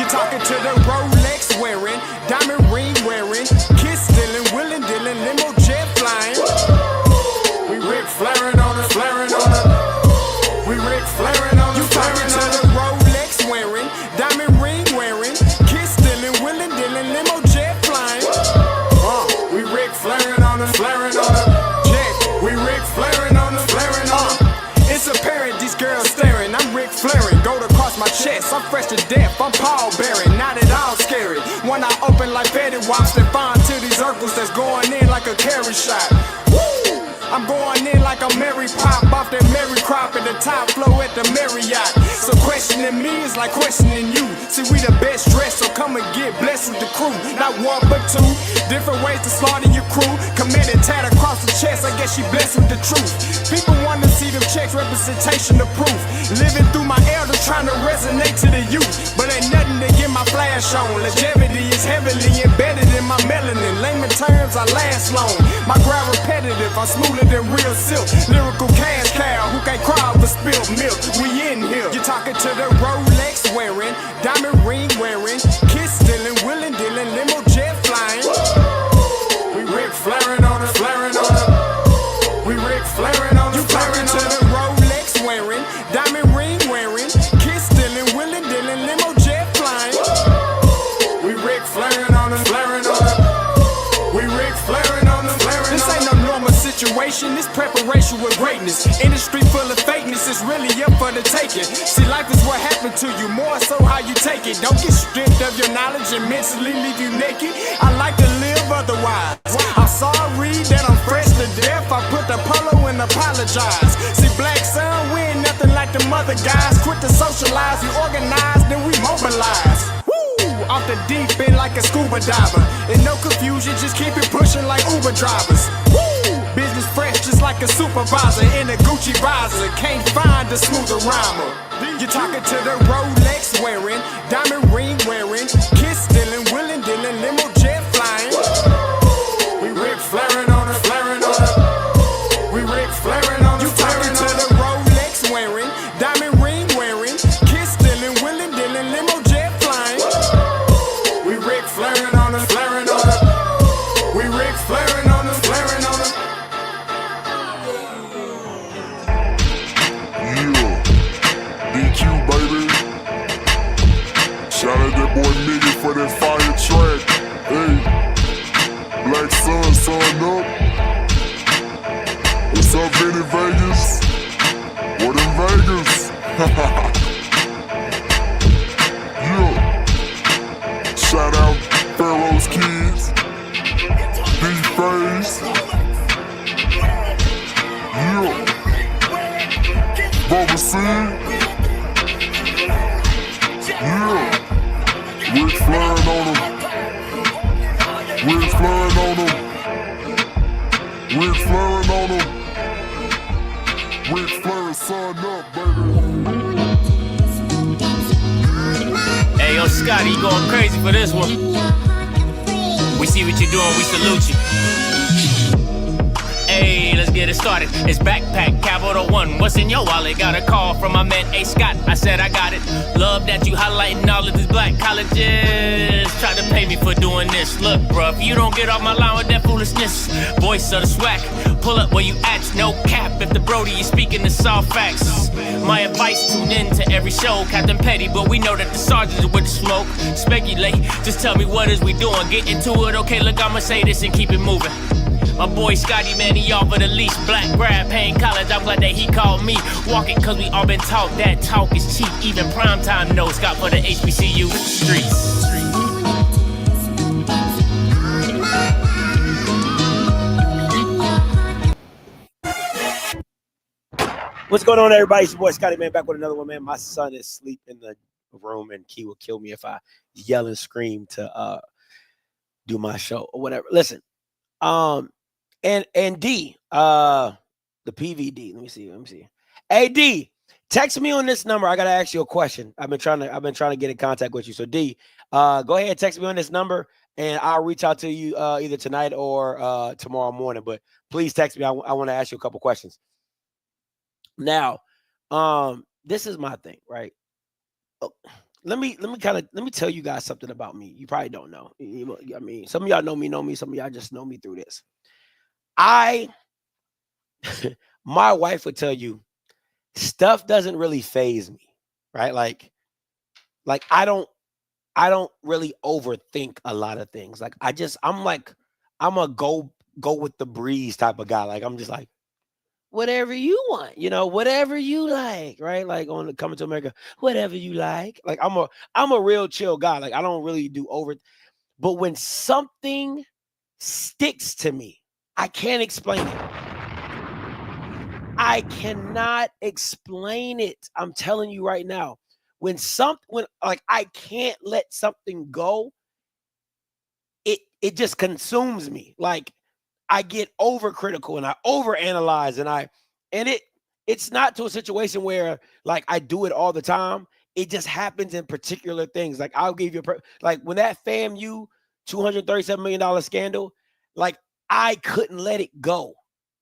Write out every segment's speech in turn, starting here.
talking to the Rolex wearing, diamond ring wearing, kiss stealing, willing dealing, limo jet flying. We Rick flaring on us, flaring on us. We Rick flaring on us. You talking to the Rolex wearing, diamond ring wearing, kiss stealing, willing dealing, limo jet flying. We Rick flaring on us, flaring on us. Jet, we Rick flaring on us, flaring on us. It's apparent these girls staring. I'm Rick flaring, gold across my chest. I'm fresh to death. I'm Paul Bearing, not at all scary. When I open like Betty Wops, then find to these circles that's going in like a carry shot. Woo! I'm going in like a Mary Pop off that Mary Crop at the top flow at the Marriott. So questioning me is like questioning you. See, we the best dressed, so come and get blessed with the crew. Not one but two, different ways to slaughter your crew. Committed tat across the chest, I guess she blessed with the truth. People want to see them checks, representation of proof. Living through my elders, trying to resonate to the youth. But ain't nothing to get my flash on. Longevity is heavily embedded in my melanin. Layman terms, I last long. My grind repetitive, I'm smoother than real silk. Lyrical cash cow who can't cry over spilled milk. We in here. You're talking to the Rolex wearing, diamond ring wearing, kiss stealing, willing dealing, limo jet flying. We Rick flaring on us, flaring on us. We Rick flaring on us. You talking to the Rolex wearing, diamond ring wearing, kiss stealing, willing dealing, limo jet flying. We Rick flaring on us, flaring on us. We Rick flaring on us, flaring on us. This ain't no normal situation, this preparation with greatness. Industry full of fakeness, it's really up for the taking. See, life is what happened to you, more so how you take it. Don't get stripped of your knowledge and mentally leave you naked. I like to live otherwise. I'm sorry that I'm fresh to death. I put the polo and apologize. See, black son, we ain't nothing like the mother guys. Quit to socialize, we organize, then we mobilize. Off the deep end like a scuba diver. And no confusion, just keep it pushing like Uber drivers. Woo! Business fresh just like a supervisor in a Gucci visor. Can't find a smoother rhymer. You're talking to the Rolex wearing, diamond ring wearing, kiss stealing, willing dealing, limo jet flying. We Rick flaring on us, flaring on us. We Rick flaring on us. You talking to the Rolex wearing, diamond ring wearing, kiss stealing, willing dealing, limo jet flying. We Rick flaring on us, flaring on us. We Rick flaring on us, flaring on us. Yeah, DQ baby. Shout out that boy Nigga for that fire track. Hey, Black Sun, sun up. What's up, Vinny Vegas? What in Vegas? Yeah. Shout out Pharaoh's Kids, D-Face, yeah, Bubba C, yeah, Rick flaring on them, Rick flaring on them, Rick flaring on them, Rick flaring, sun up, baby. Hey, yo, Scotty, you going crazy for this one. We see what you're doing, we salute you. Hey, let's get it started. It's Backpack, Capital One. What's in your wallet? Got a call from my man, A. Scott. I said I got it. Love that you highlighting all of these black colleges. Try to pay me for doing this. Look, bruh, if you don't get off my line with that foolishness, voice of the Swac, pull up where you at, no cap. If the Brody is speaking the soft facts. My advice, tune in to every show. Captain Petty, but we know that the sergeant is with the smoke. Speculate, just tell me what is we doing. Get into it, okay, look, I'ma say this and keep it moving. My boy Scotty, man, he offered the least. Black grad, paying college, I'm glad that he called me. Walking, cause we all been taught that talk is cheap. Even primetime knows Scott for the HBCU streets. What's going on, everybody? It's your boy Scotty, man, back with another one, man. My son is asleep in the room, and Key will kill me if I yell and scream to do my show or whatever. Listen, and D, the PVD. Let me see. Hey D, text me on this number. I gotta ask you a question. I've been trying to get in contact with you. So D, go ahead, text me on this number, and I'll reach out to you either tonight or tomorrow morning. But please text me. I want to ask you a couple questions. Now, this is my thing, right? let me tell you guys something about me. You probably don't know. I mean, some of y'all know me. Some of y'all just know me through this. My wife would tell you, stuff doesn't really phase me, right? Like I don't really overthink a lot of things. Like I'm a go with the breeze type of guy. Like I'm just like, whatever you want, whatever you like, right? Like on the Coming to America, whatever you like. Like I'm a real chill guy. Like I don't really do over. But when something sticks to me, I can't explain it. I cannot explain it. I'm telling you right now. When like I can't let something go, it just consumes me. Like I get overcritical and I overanalyze and it's not to a situation where like I do it all the time. It just happens in particular things. Like I'll give you like when that FAMU $237 million scandal, like I couldn't let it go.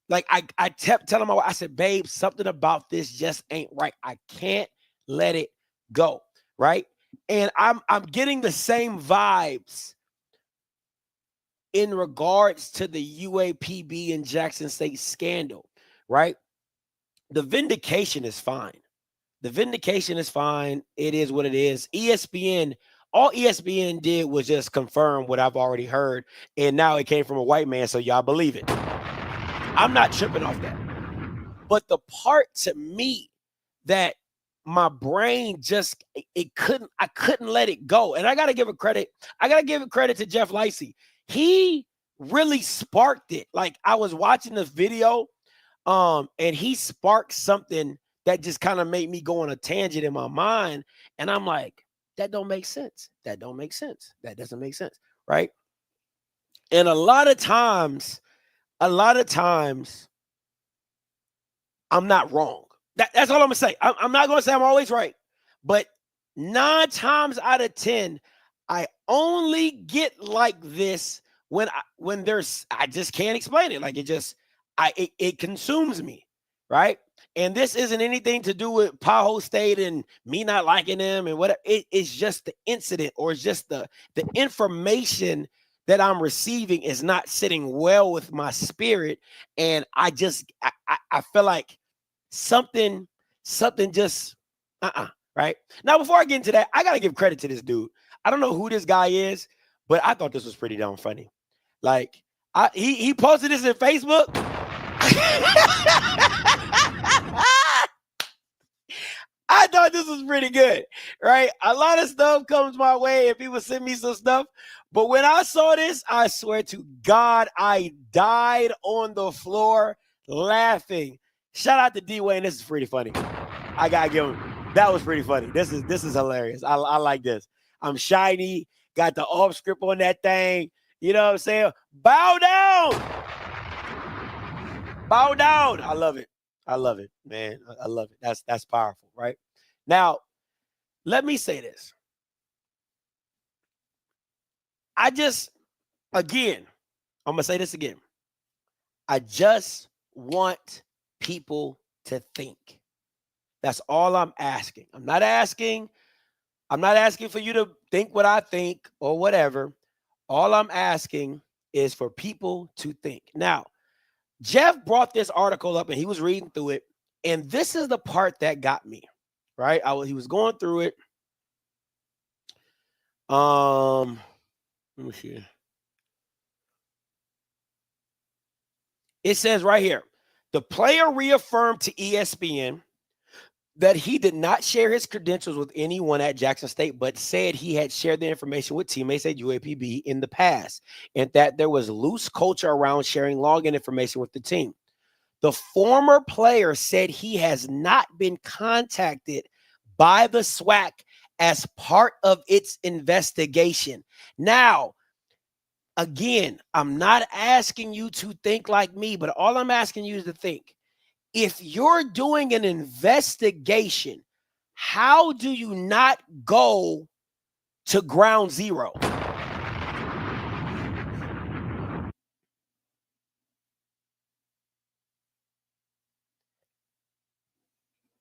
Like I kept telling my wife, I said, babe, something about this just ain't right. I can't let it go. Right. And I'm getting the same vibes in regards to the UAPB and Jackson State scandal, right? The vindication is fine. The vindication is fine. It is what it is. All ESPN did was just confirm what I've already heard. And now it came from a white man, so y'all believe it. I'm not tripping off that. But the part to me that my brain just I couldn't let it go. And I gotta give it credit. I gotta give it credit to Jeff Licey. He really sparked it. Like I was watching this video, and he sparked something that just kind of made me go on a tangent in my mind. And I'm like, that don't make sense. That don't make sense. That doesn't make sense. Right. And a lot of times, I'm not wrong. That's all I'm gonna say. I'm not gonna say I'm always right, but 9 times out of 10, I only get like this when I just can't explain it. Like it consumes me, right? And this isn't anything to do with Paho State and me not liking them and whatever. It's just the incident, or it's just the information that I'm receiving is not sitting well with my spirit. And I feel like something just right now. Before I get into that, I gotta give credit to this dude. I don't know who this guy is, but I thought this was pretty damn funny. Like he posted this in Facebook. I thought this was pretty good, right? A lot of stuff comes my way and people send me some stuff. But when I saw this, I swear to God, I died on the floor laughing. Shout out to D-Wayne. This is pretty funny. I gotta give him. That was pretty funny. This is hilarious. I like this. I'm shiny. Got the Offscript on that thing. You know what I'm saying? Bow down. Bow down. I love it. I love it, man. I love it. That's powerful, right? Now, let me say this. I'm going to say this again. I just want people to think. That's all I'm asking. I'm not asking for you to think what I think or whatever. All I'm asking is for people to think. Now, Jeff brought this article up and he was reading through it. And this is the part that got me, right? He was going through it. Let me see. It says right here, the player reaffirmed to ESPN that he did not share his credentials with anyone at Jackson State, but said he had shared the information with teammates at UAPB in the past, and that there was loose culture around sharing login information with the team. The former player said he has not been contacted by the Swac as part of its investigation. Now, again, I'm not asking you to think like me, but all I'm asking you is to think. If you're doing an investigation, how do you not go to ground zero?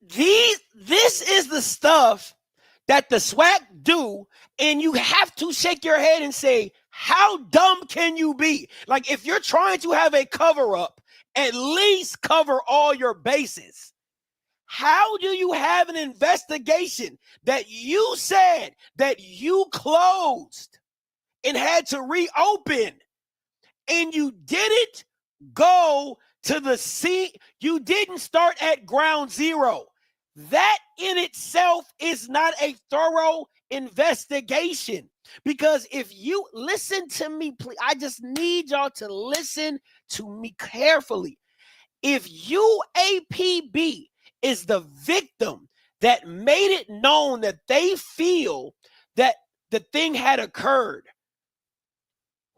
This is the stuff that the Swac do, and you have to shake your head and say, how dumb can you be? Like, if you're trying to have a cover-up, at least cover all your bases. How do you have an investigation that you said that you closed and had to reopen, and you didn't go to the sea? You didn't start at ground zero. That in itself is not a thorough investigation. Because if you listen to me, please, I just need y'all to listen to me carefully. If UAPB is the victim that made it known that they feel that the thing had occurred,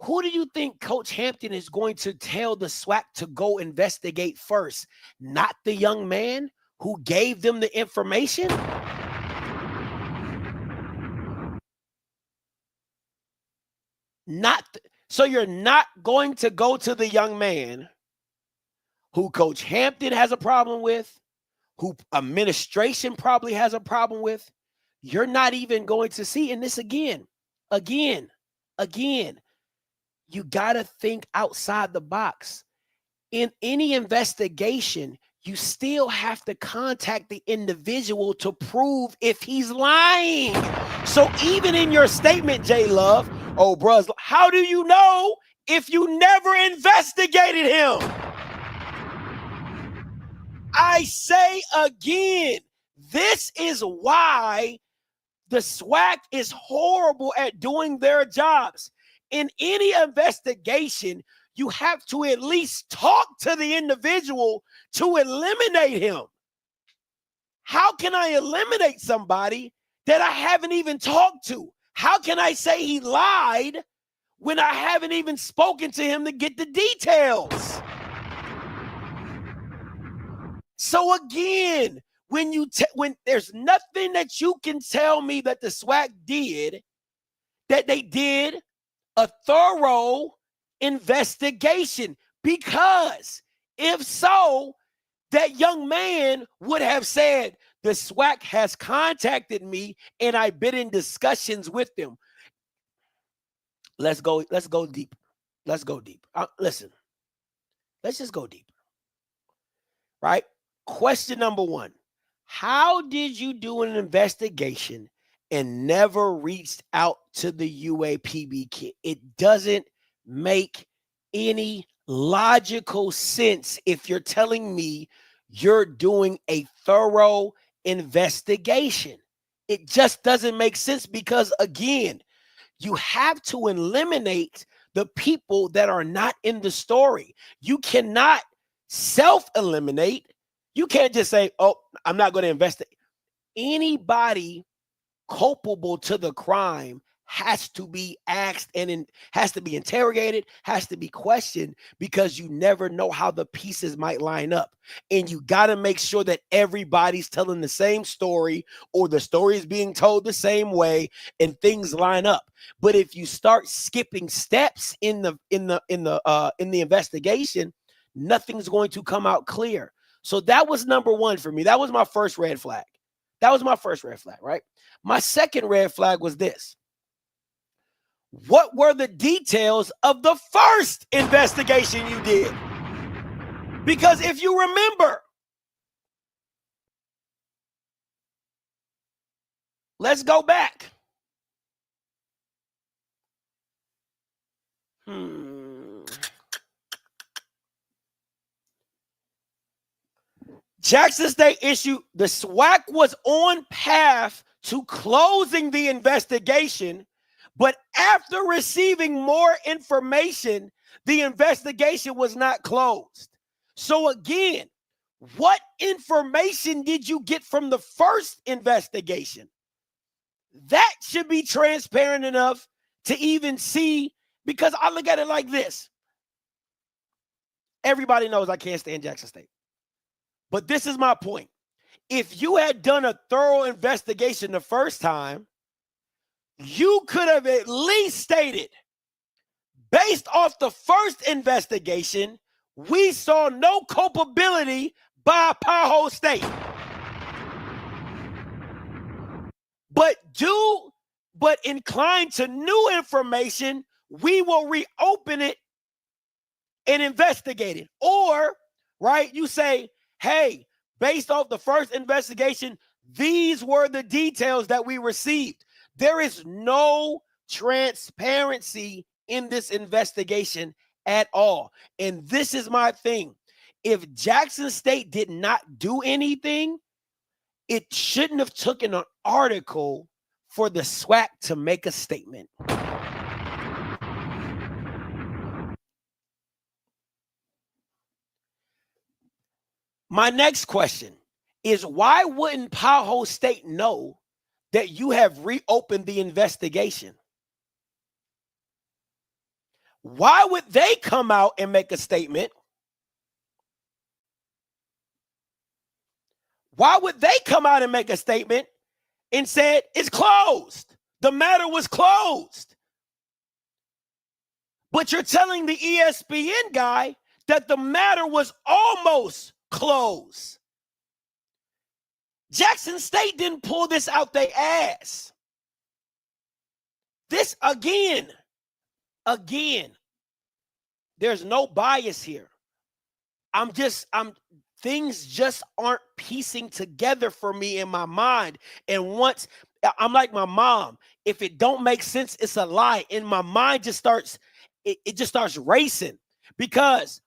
who do you think Coach Hampton is going to tell the Swac to go investigate first? Not the young man who gave them the information? So you're not going to go to the young man who Coach Hampton has a problem with, who administration probably has a problem with. You're not even going to see. And this again, you got to think outside the box. In any investigation, you still have to contact the individual to prove if he's lying. So even in your statement, J Love, oh, bruh, how do you know if you never investigated him? I say again, this is why the Swac is horrible at doing their jobs. In any investigation, you have to at least talk to the individual to eliminate him. How can I eliminate somebody that I haven't even talked to? How can I say he lied when I haven't even spoken to him to get the details? So again, when there's nothing that you can tell me that the Swac did, that they did a thorough investigation, because if so, that young man would have said, the Swac has contacted me and I've been in discussions with them. Let's go deep. Let's go deep. Listen, let's just go deeper. Right? Question number one, how did you do an investigation and never reached out to the UAPB kid? It doesn't make any logical sense if you're telling me you're doing a thorough investigation. It just doesn't make sense, because again, you have to eliminate the people that are not in the story. You cannot self-eliminate. You can't just say, oh, I'm not going to investigate. Anybody culpable to the crime has to be asked and has to be interrogated, has to be questioned, because you never know how the pieces might line up. And you got to make sure that everybody's telling the same story, or the story is being told the same way, and things line up. But if you start skipping steps in the investigation, nothing's going to come out clear. So that was number one for me. That was my first red flag. Right? My second red flag was this. What were the details of the first investigation you did? Because if you remember, let's go back. Jackson State issue, the SWAC was on path to closing the investigation, but after receiving more information, the investigation was not closed. So again, what information did you get from the first investigation? That should be transparent enough to even see, because I look at it like this. Everybody knows I can't stand Jackson State. But this is my point. If you had done a thorough investigation the first time, you could have at least stated, based off the first investigation, we saw no culpability by Powell State. but inclined to new information, we will reopen it and investigate it. Or, right, you say, hey, based off the first investigation, these were the details that we received. There is no transparency in this investigation at all. And this is my thing. If Jackson State did not do anything, it shouldn't have taken an article for the Swac to make a statement. My next question is, why wouldn't Powell State know that you have reopened the investigation? Why would they come out and make a statement? Why would they come out and make a statement and said it's closed? The matter was closed. But you're telling the ESPN guy that the matter was almost closed. Jackson State didn't pull this out their ass. This again, there's no bias here. Things just aren't piecing together for me in my mind. And once I'm like my mom, if it don't make sense, it's a lie. And my mind just starts, it just starts racing, because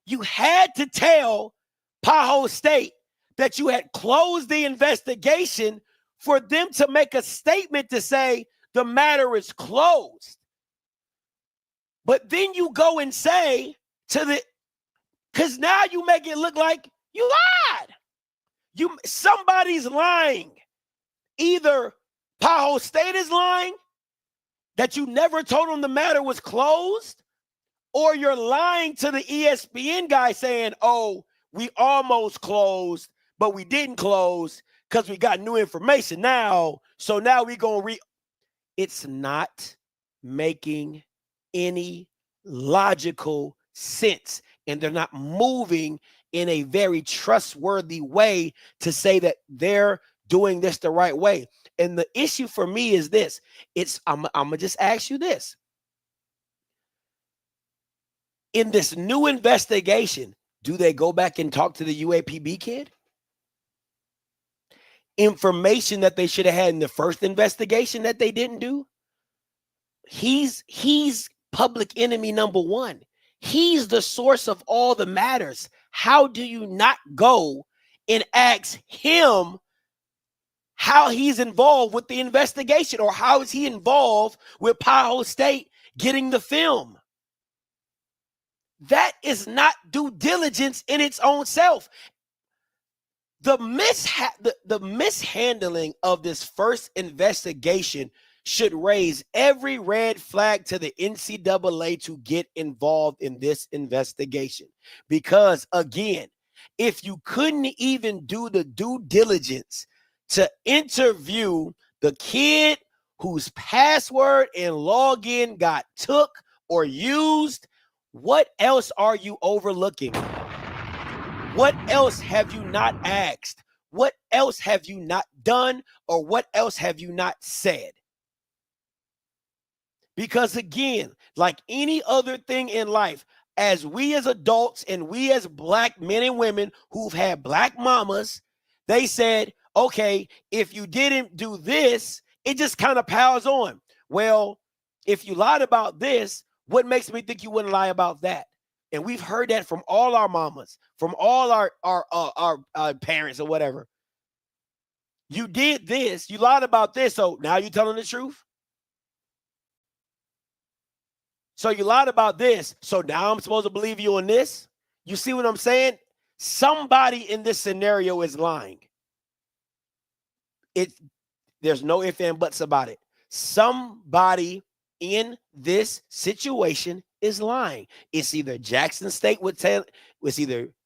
you had to tell Powell State that you had closed the investigation for them to make a statement to say the matter is closed. But then you go and say because now you make it look like you lied. Somebody's lying. Either Powell State is lying, that you never told them the matter was closed, or you're lying to the ESPN guy saying, oh, we almost closed, but we didn't close because we got new information now. So now we're going to It's not making any logical sense. And they're not moving in a very trustworthy way to say that they're doing this the right way. And the issue for me is this. I'm going to just ask you this. In this new investigation, do they go back and talk to the UAPB kid? Information that they should have had in the first investigation that they didn't do? He's public enemy number one. He's the source of all the matters. How do you not go and ask him how he's involved with the investigation, or how is he involved with Powell State getting the film? That is not due diligence in its own self. The mishandling of this first investigation should raise every red flag to the NCAA to get involved in this investigation. Because again, if you couldn't even do the due diligence to interview the kid whose password and login got took or used, what else are you overlooking? What else have you not asked? What else have you not done? Or what else have you not said? Because again, like any other thing in life, as we as adults and we as black men and women who've had black mamas, they said, okay, if you didn't do this, it just kind of piles on. Well, if you lied about this, what makes me think you wouldn't lie about that? And we've heard that from all our mamas, from all our parents or whatever. You did this, you lied about this, so now you're telling the truth? So you lied about this, so now I'm supposed to believe you on this? You see what I'm saying? Somebody in this scenario is lying. There's no ifs and buts about it. Somebody in this situation is lying. It's either Jackson State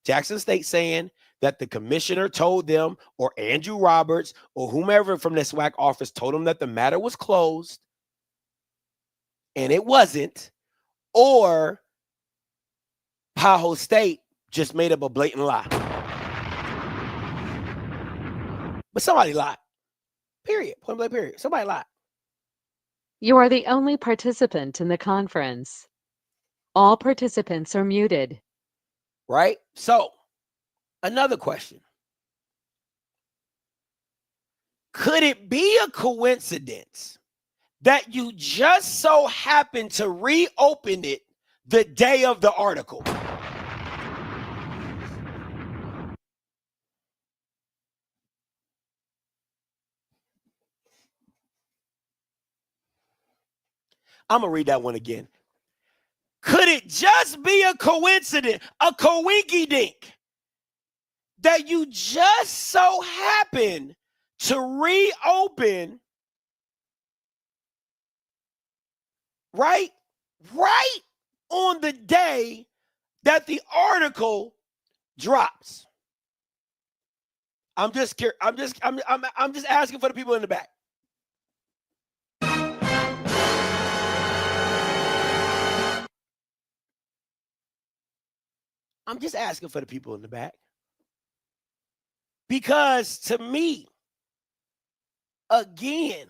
Jackson State saying that the commissioner told them, or Andrew Roberts, or whomever from the Swac office told them that the matter was closed, and it wasn't, or Powell State just made up a blatant lie. But somebody lied. Period. Point blank, period. Somebody lied. You are the only participant in the conference. All participants are muted. Right? So, another question. Could it be a coincidence that you just so happen to reopen it the day of the article? I'm going to read that one again. Could it just be a coincidence, a coinky dink, that you just so happen to reopen right on the day that the article drops? I'm just curious. I'm just asking for the people in the back. I'm just asking for the people in the back. Because to me, again,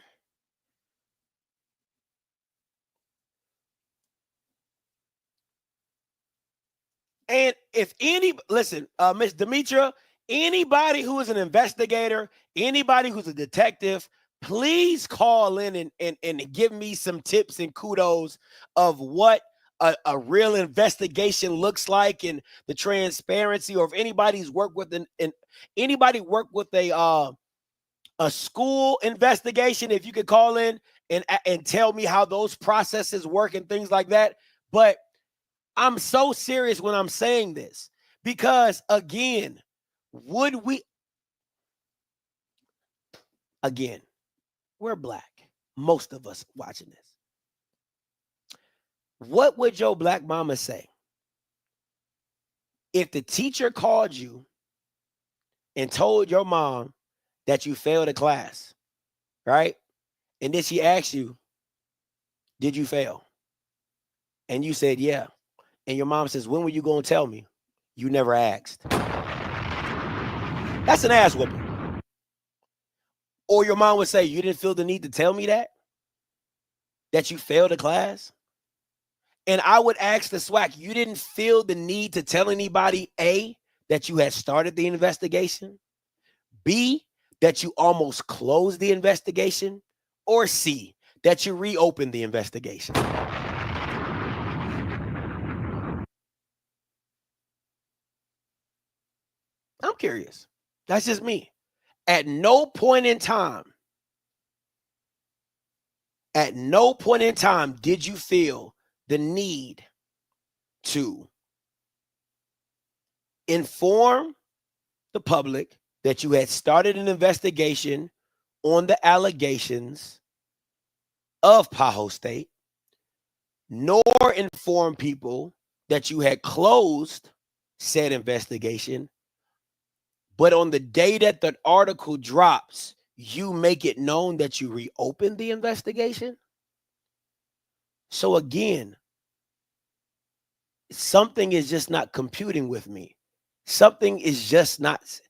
and if listen, Miss Demetra, anybody who is an investigator, anybody who's a detective, please call in and give me some tips and kudos of what a real investigation looks like and the transparency, or if anybody's worked with anybody worked with a school investigation, if you could call in and tell me how those processes work and things like that. But I'm so serious when I'm saying this, because again, we're black, most of us watching this. What would your black mama say if the teacher called you and told your mom that you failed a class, right? And then she asked you, did you fail? And you said, yeah. And your mom says, when were you going to tell me? You never asked. That's an ass whooping. Or your mom would say, you didn't feel the need to tell me that you failed a class? And I would ask the SWAC, you didn't feel the need to tell anybody, A, that you had started the investigation, B, that you almost closed the investigation, or C, that you reopened the investigation? I'm curious. That's just me. At no point in time did you feel the need to inform the public that you had started an investigation on the allegations of Paho State, nor inform people that you had closed said investigation. But on the day that the article drops, you make it known that you reopened the investigation? So again, something is just not computing with me. Something is just not.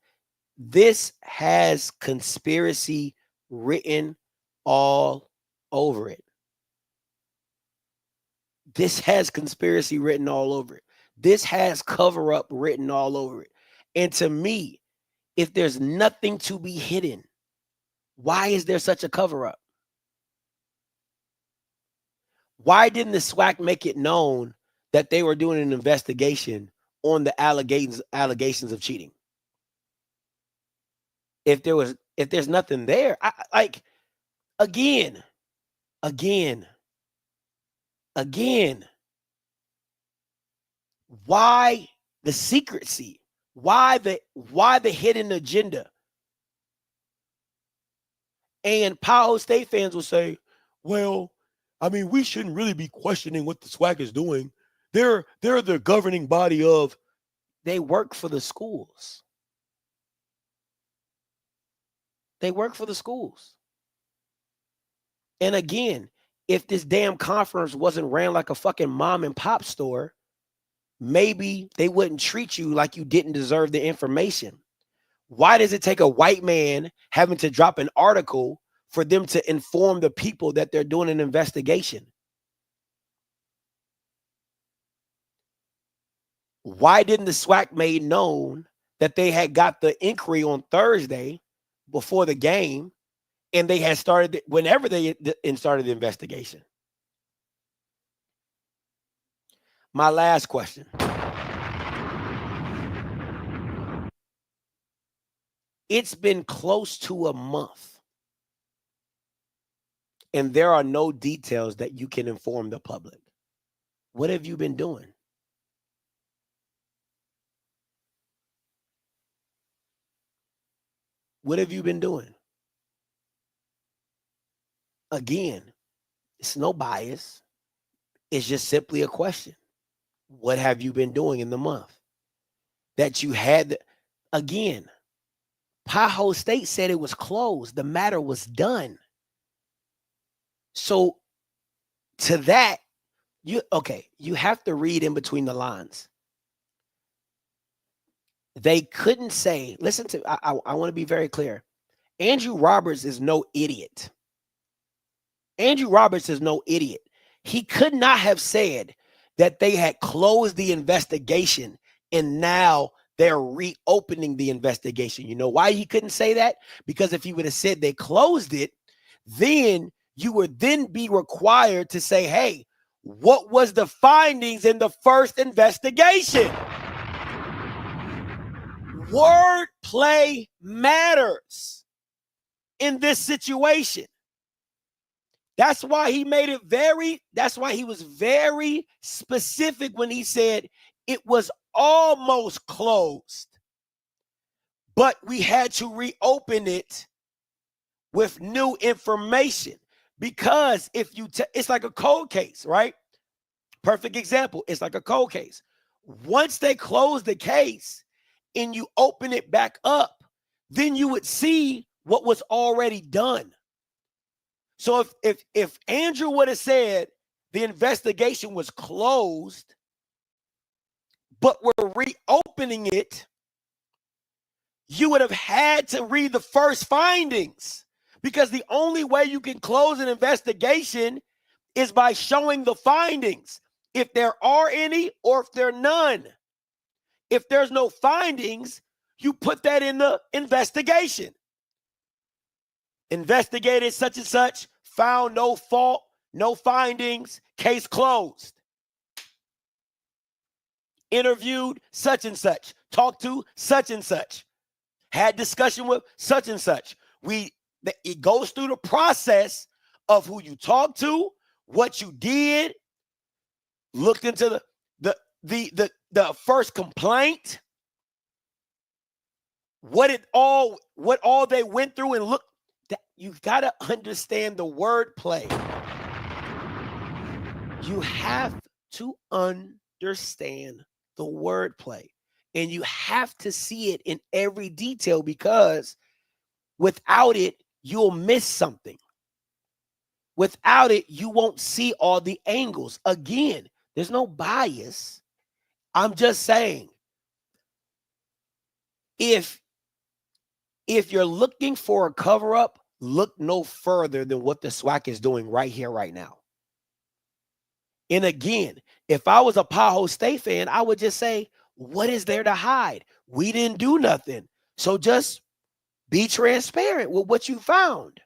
This has conspiracy written all over it. This has conspiracy written all over it. This has cover up written all over it. And to me, if there's nothing to be hidden, why is there such a cover up? Why didn't the SWAC make it known that they were doing an investigation on the allegations of cheating? If there's nothing there, again, why the secrecy? Why the hidden agenda? And Paho State fans will say, well, I mean, we shouldn't really be questioning what the SWAC is doing. They're the governing body of, they work for the schools. They work for the schools. And again, if this damn conference wasn't ran like a fucking mom and pop store, maybe they wouldn't treat you like you didn't deserve the information. Why does it take a white man having to drop an article for them to inform the people that they're doing an investigation? Why didn't the SWAC make known that they had got the inquiry on Thursday before the game, and they had started whenever they started the investigation? My last question. It's been close to a month, and there are no details that you can inform the public. What have you been doing? What have you been doing? Again, it's no bias. It's just simply a question. What have you been doing in the month that you had? Again, Tahoe State said it was closed. The matter was done. So to that, you have to read in between the lines. They couldn't say, listen to, I want to be very clear. Andrew Roberts is no idiot. Andrew Roberts is no idiot. He could not have said that they had closed the investigation and now they're reopening the investigation. You know why he couldn't say that? Because if he would have said they closed it, then you would then be required to say, hey, what was the findings in the first investigation? Wordplay matters in this situation. That's why he made it that's why he was very specific when he said it was almost closed, but we had to reopen it with new information. Because if you, it's like a cold case, right? Perfect example. It's like a cold case. Once they close the case and you open it back up, then you would see what was already done. So if Andrew would have said the investigation was closed, but we're reopening it, you would have had to read the first findings, because the only way you can close an investigation is by showing the findings, if there are any or if there are none. If there's no findings, you put that in the investigation. Investigated such and such, found no fault, no findings, case closed. Interviewed such and such, talked to such and such, had discussion with such and such. It goes through the process of who you talked to, what you did, looked into the first complaint, what all they went through, and look. You got to understand the wordplay. You have to understand the wordplay, and you have to see it in every detail, because without it, you'll miss something. Without it, you won't see all the angles. Again, there's no bias. I'm just saying, if you're looking for a cover-up, look no further than what the SWAC is doing right here, right now. And again, if I was a Tahoe State fan, I would just say, what is there to hide? We didn't do nothing. So just be transparent with what you found.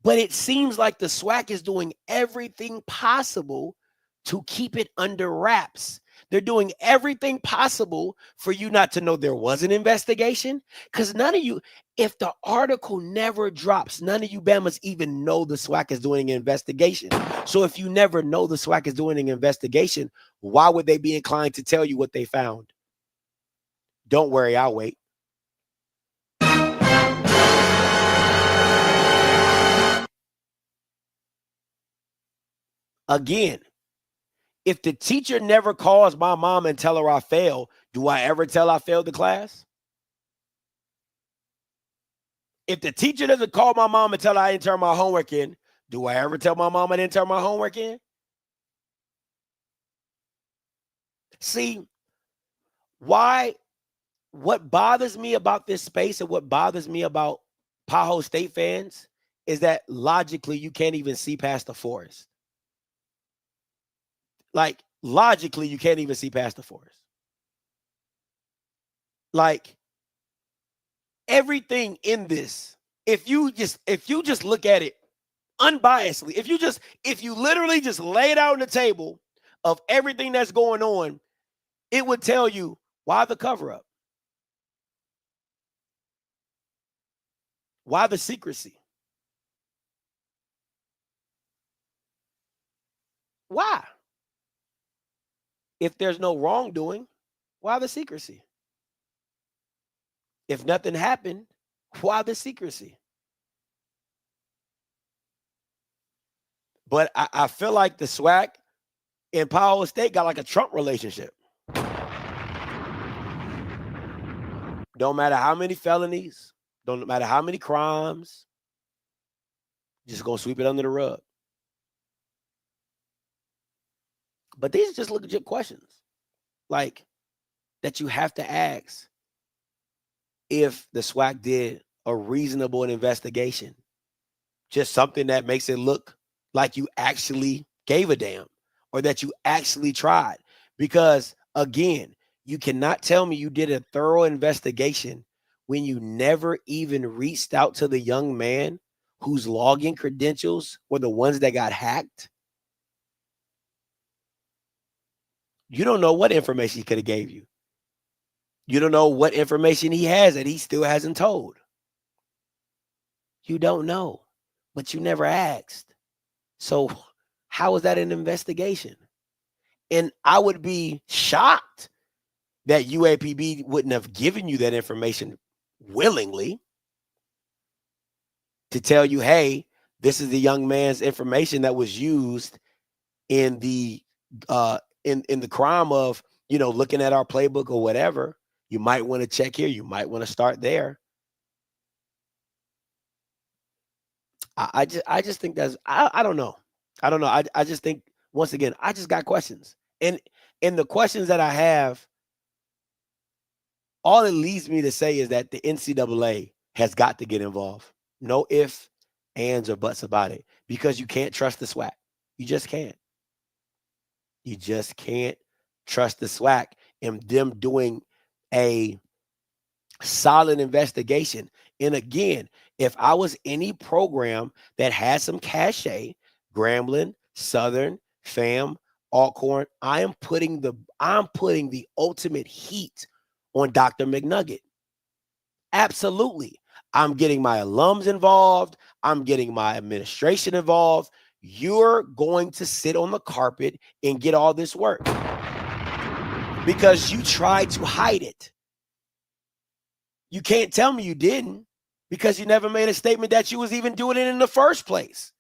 But it seems like the SWAC is doing everything possible to keep it under wraps. They're doing everything possible for you not to know there was an investigation, because none of you, if the article never drops, none of you Bamas even know the SWAC is doing an investigation. So if you never know the SWAC is doing an investigation, why would they be inclined to tell you what they found? Don't worry, I'll wait. Again, if the teacher never calls my mom and tell her I failed, do I ever tell I failed the class? If the teacher doesn't call my mom and tell her I didn't turn my homework in, do I ever tell my mom I didn't turn my homework in? See, what bothers me about this space and what bothers me about Tahoe State fans is that logically you can't even see past the forest. Like, logically, you can't even see past the forest. Like, everything in this, if you just look at it unbiasedly, if you literally just lay it out on the table of everything that's going on, it would tell you why the cover up, why the secrecy, why? If there's no wrongdoing, why the secrecy? If nothing happened, why the secrecy? But I feel like the Swac and Powell State got like a Trump relationship. Don't matter how many felonies, don't matter how many crimes, just gonna sweep it under the rug. But these are just legit questions, like, that you have to ask if the Swac did a reasonable investigation. Just something that makes it look like you actually gave a damn or that you actually tried. Because, again, you cannot tell me you did a thorough investigation when you never even reached out to the young man whose login credentials were the ones that got hacked. You don't know what information he could have gave you. You don't know what information he has that he still hasn't told. You don't know, but you never asked. So how is that an investigation? And I would be shocked that UAPB wouldn't have given you that information willingly to tell you, hey, this is the young man's information that was used in the in the crime of, looking at our playbook or whatever. You might want to check here. You might want to start there. I just think that's, I don't know. I just think, once again, I just got questions. And the questions that I have, all it leads me to say is that the NCAA has got to get involved. No ifs, ands, or buts about it, because you can't trust the SWAC. You just can't. You just can't trust the SWAC and them doing a solid investigation. And again, if I was any program that has some cachet, Grambling, Southern, FAM, Alcorn, I'm putting the ultimate heat on Dr. McNugget. Absolutely. I'm getting my alums involved. I'm getting my administration involved. You're going to sit on the carpet and get all this work because you tried to hide it. You can't tell me you didn't, because you never made a statement that you was even doing it in the first place.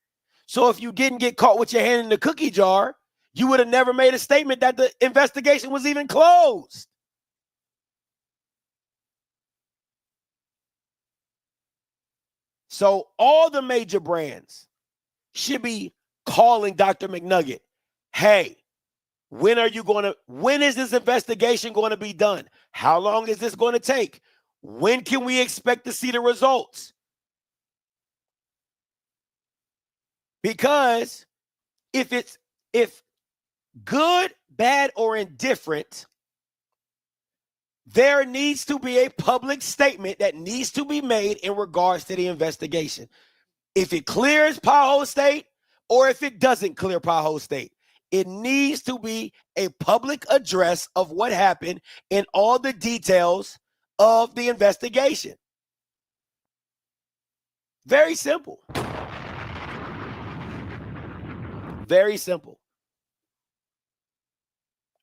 So if you didn't get caught with your hand in the cookie jar, you would have never made a statement that the investigation was even closed. So all the major brands should be calling Dr. McNugget. Hey, when is this investigation going to be done? How long is this going to take? When can we expect to see the results? Because if good, bad, or indifferent, there needs to be a public statement that needs to be made in regards to the investigation. If it clears Powell State or if it doesn't clear Powell State, it needs to be a public address of what happened and all the details of the investigation. Very simple. Very simple.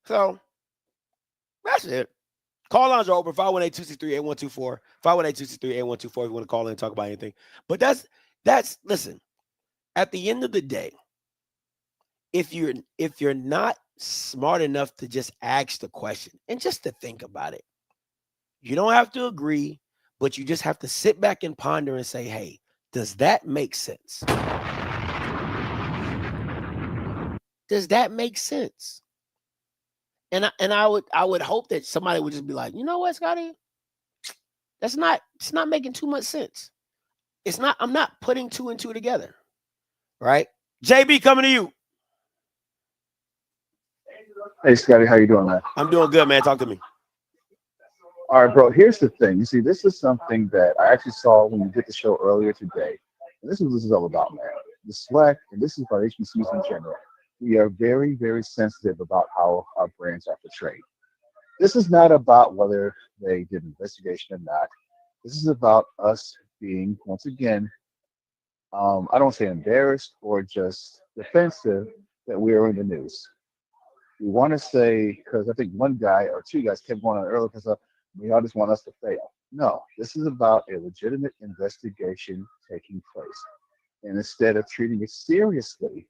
So that's it. Call lines are open, 518-263-8124, 518-263-8124 if you want to call in and talk about anything. But that's listen, at the end of the day, if you're not smart enough to just ask the question and just to think about it, you don't have to agree, but you just have to sit back and ponder and say, hey, does that make sense? Does that make sense? And I would hope that somebody would just be like, you know what, Scotty? It's not making too much sense. It's not. I'm not putting two and two together, right? JB, coming to you. Hey Scotty, how you doing, man? I'm doing good, man. Talk to me. All right, bro. Here's the thing. You see, this is something that I actually saw when we did the show earlier today. And this is what this is all about, man. The Swac, and this is about HBCUs in general. We are very, very sensitive about how our brands are portrayed. This is not about whether they did an investigation or not. This is about us being, once again, I don't say embarrassed or just defensive that we are in the news. We want to say, because I think one guy or two guys kept going on earlier because we all just want us to fail. No, this is about a legitimate investigation taking place. And instead of treating it seriously,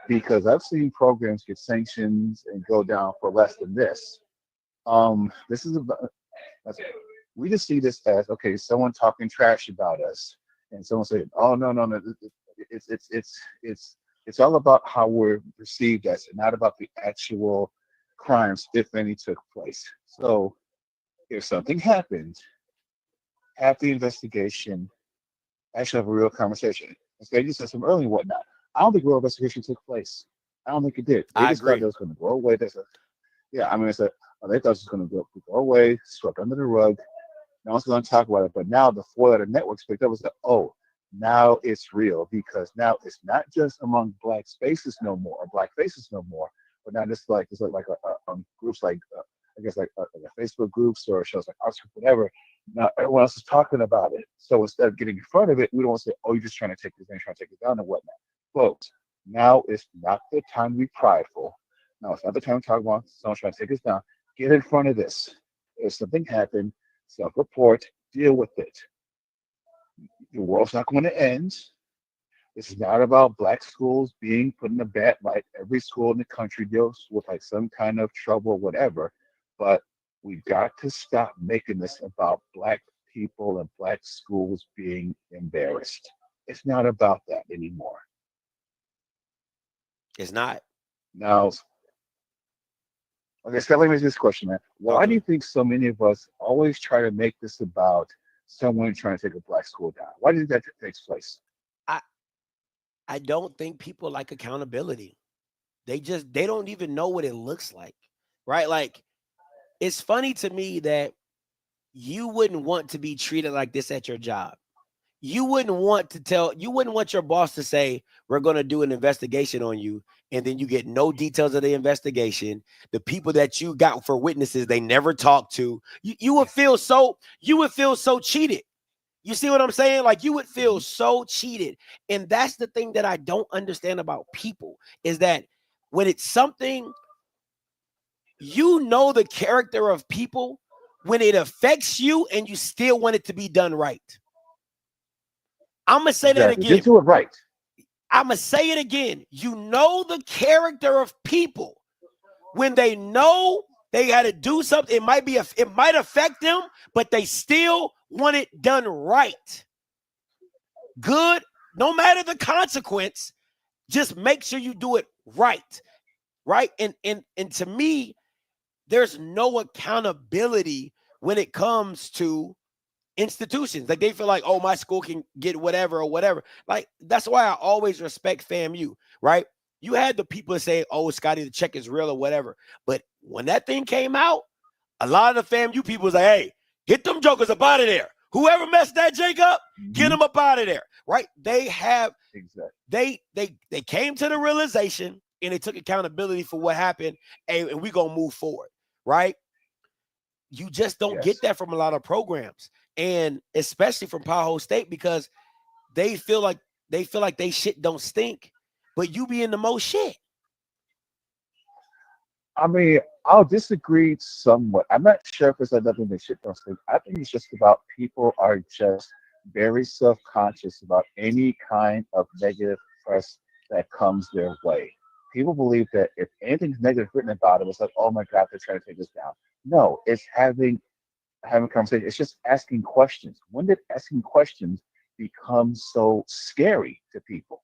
because I've seen programs get sanctions and go down for less than this. This is about, we just see this as, okay, someone talking trash about us, and someone saying, oh, no, it's all about how we're perceived as, and not about the actual crimes, if any, took place. So if something happened, have the investigation, actually have a real conversation. Instead, you said some early and whatnot. I don't think real investigation took place. I don't think it did. They I just thought agree. it was going to go away. They said, yeah, I mean, it's a, they thought it was going to go away, swept under the rug. No one's going to talk about it. But now the four other networks picked up and said, oh, now it's real, because now it's not just among black spaces no more, or black faces no more, but now it's like groups like I guess like Facebook groups or shows like Offscript, whatever. Now everyone else is talking about it. So instead of getting in front of it, we don't want to say, "Oh, you're just trying to take this thing, trying to take it down and whatnot." Folks, now is not the time to be prideful. Now it's not the time to talk about someone trying to take us down. Get in front of this. If something happened, self-report, deal with it. The world's not going to end. This is not about black schools being put in a bad light. Every school in the country deals with like some kind of trouble or whatever. But we got to stop making this about black people and black schools being embarrassed. It's not about that anymore. It's not. Now, okay, so let me ask you this question, man. Talk Why to do me. you think so many of us always try to make this about someone trying to take a black school down? Why do you think that takes place? I I don't think people like accountability. They don't even know what it looks like, right? Like it's funny to me that you wouldn't want to be treated like this at your job. You wouldn't want your boss to say, we're going to do an investigation on you. And then you get no details of the investigation. The people that you got for witnesses, they never talk to. You would feel so cheated. You see what I'm saying? Like you would feel Mhm. so cheated. And that's the thing that I don't understand about people is that when it's something, you know, the character of people when it affects you and you still want it to be done right. I'm going to say that Exactly. Just again. do it right. I'm going to say it again. You know the character of people when they know they got to do something. It might affect them, but they still want it done right. Good, no matter the consequence, just make sure you do it right. Right? And to me, there's no accountability when it comes to institutions. Like they feel like, oh, my school can get whatever or whatever. Like that's why I always respect FAMU, right? You had the people that say, oh, Scotty, the check is real or whatever. But when that thing came out, a lot of the FAMU people was like, hey, get them jokers up out of there. Whoever messed that Jake up, get Hmm. them up out of there. Right? They have Exactly. they came to the realization and they took accountability for what happened, and we gonna move forward, right? You just don't get Yes. that from a lot of programs, and especially from Powell State because they feel like they shit don't stink, but you be in the most shit. I mean, I'll disagree somewhat. I'm not sure if it's another thing that shit don't sleep. I think it's just about people are just very self-conscious about any kind of negative press that comes their way. People believe that if anything's negative written about them, it's like, oh my God, they're trying to take us down. No, it's having a conversation. It's just asking questions. When did asking questions become so scary to people?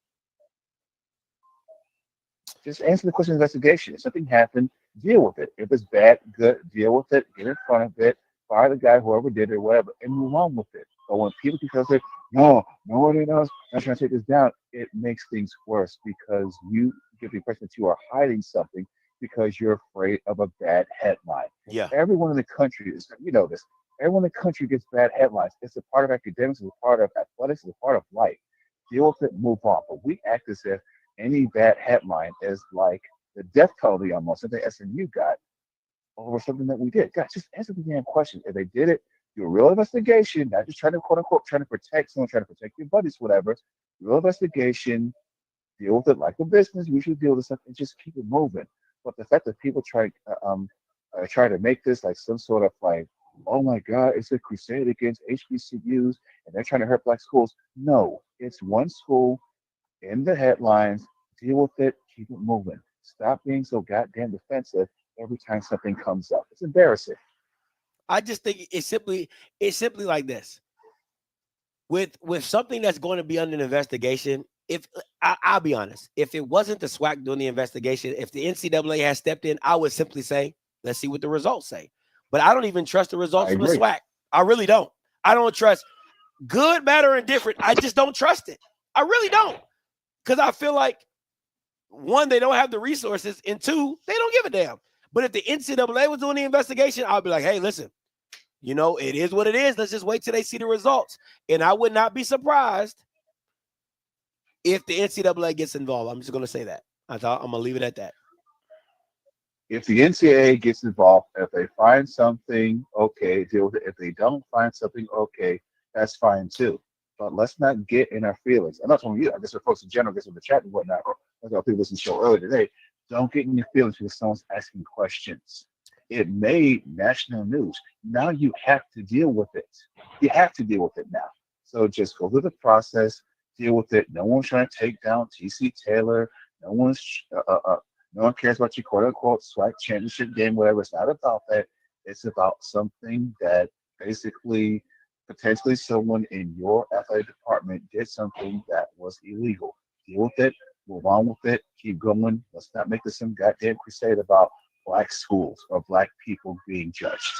Just answer the question of investigation. If something happened, deal with it. If it's bad, good, deal with it, get in front of it, fire the guy, whoever did it, whatever, and move on with it. But when people, because they're, no, nobody knows. I'm trying to take this down. It makes things worse because you give the impression that you are hiding something because you're afraid of a bad headline. Yeah. Everyone in the country is, you know this. Everyone in the country gets bad headlines. It's a part of academics. It's a part of athletics. It's a part of life. Deal with it, move on. But we act as if any bad headline is like the death penalty almost, something SMU got over something that we did. God, just answer the damn question. If they did it, do a real investigation, not just trying to quote unquote trying to protect someone, trying to protect your buddies, whatever. Real investigation, deal with it like a business. We should deal with stuff and just keep it moving. But the fact that people try to make this like some sort of like, oh my God, it's a crusade against HBCUs and they're trying to hurt black schools. No, it's one school in the headlines. Deal with it, keep it moving. Stop being so goddamn defensive every time something comes up. It's embarrassing. I just think it's simply like this. With something that's going to be under investigation, if I'll be honest, if it wasn't the SWAC doing the investigation, if the NCAA has stepped in, I would simply say, let's see what the results say. But I don't even trust the results I from the agree. SWAC. I really don't. I don't trust good, bad, or indifferent. I just don't trust it. I really don't. Because I feel like, one, they don't have the resources, and two, they don't give a damn. But if the NCAA was doing the investigation, I'll be like, hey, listen, you know, it is what it is. Let's just wait till they see the results. And I would not be surprised if the NCAA gets involved. I'm just going to say that. I'm going to leave it at that. If the NCAA gets involved, if they find something, okay, deal with it. If they don't find something, okay, that's fine too. But let's not get in our feelings. I'm not talking you. I guess for folks in general, I guess in the chat and whatnot, or that's what people listen to the show earlier today. Don't get in your feelings because someone's asking questions. It made national news. Now you have to deal with it. You have to deal with it now. So just go through the process, deal with it. No one's trying to take down TC Taylor. No one's no one cares about your quote unquote SWAC championship game, whatever. It's not about that. It's about something that basically potentially someone in your athletic department did something that was illegal. Deal with it, move on with it, keep going. Let's not make this some goddamn crusade about black schools or black people being judged.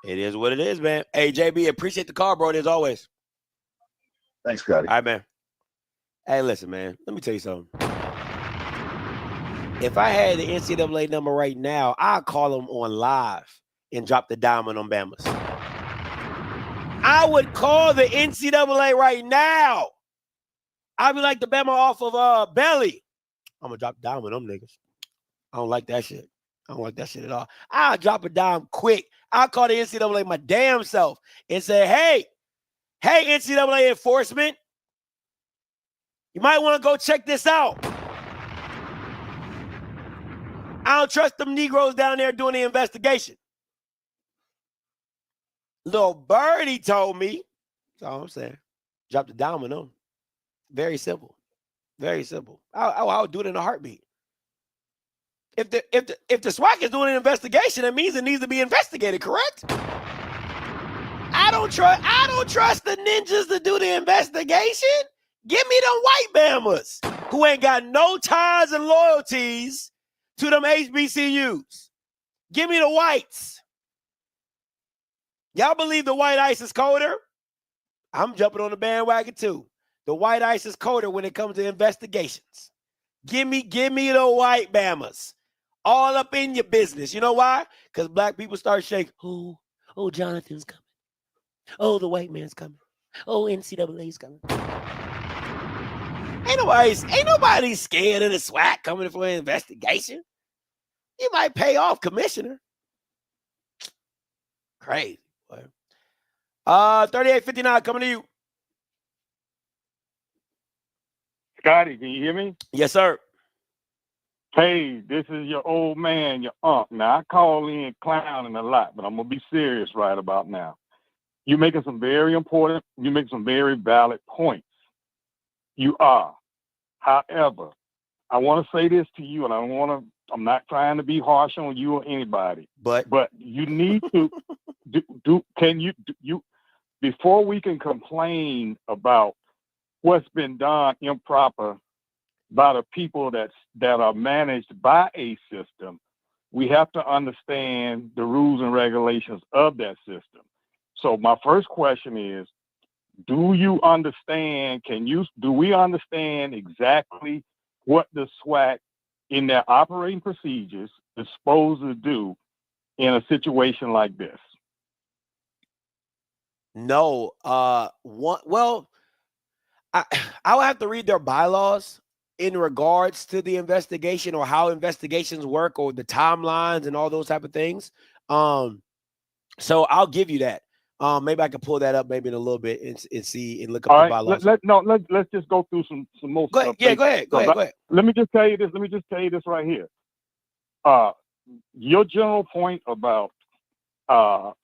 It is what it is, man. Hey, JB, appreciate the call, bro, as always. Thanks, Scotty. All right, man. Hey, listen, man. Let me tell you something. If I had the NCAA number right now, I'd call them on live and drop the diamond on Bama's. I would call the NCAA right now. I'd be like the Bama off of Belly. I'm going to drop the diamond on them niggas. I don't like that shit. I don't like that shit at all. I'll drop a dime quick. I'll call the NCAA my damn self and say, hey, NCAA enforcement, you might want to go check this out. I don't trust them Negroes down there doing the investigation. Little Birdie told me. That's all I'm saying. Drop the diamond on. Very simple. Very simple. I would do it in a heartbeat. If the SWAC is doing an investigation, it means it needs to be investigated, correct? I don't trust the ninjas to do the investigation. Give me them white Bammers who ain't got no ties and loyalties to them HBCUs. Give me the whites. Y'all believe the white ice is colder? I'm jumping on the bandwagon too. The white ice is colder when it comes to investigations. Give me the white Bammers. All up in your business. You know why? Because black people start shaking. Oh, Jonathan's coming. Oh, the white man's coming. Oh, NCAA's coming. Ain't nobody scared of the SWAC coming for an investigation. You might pay off, Commissioner. Crazy. Boy. 3859 coming to you. Scotty, can you hear me? Yes, sir. Hey, this is your old man, your uncle. Now, I call in clowning a lot, but I'm going to be serious right about now. You're making some very valid points. You are. However, I want to say this to you, and I'm not trying to be harsh on you or anybody, but you need to before we can complain about what's been done improper by the people that are managed by a system, we have to understand the rules and regulations of that system. So my first question is, do you understand? Do we understand exactly what the SWAC in their operating procedures is supposed to do in a situation like this? No. Well, I would have to read their bylaws in regards to the investigation or how investigations work or the timelines and all those type of things. So I'll give you that. Maybe I can pull that up maybe in a little bit and see and look up All the right, bylaws. let's just go through some more Go ahead. stuff. Yeah, go ahead. Go ahead. Let me just tell you this right here. Your general point about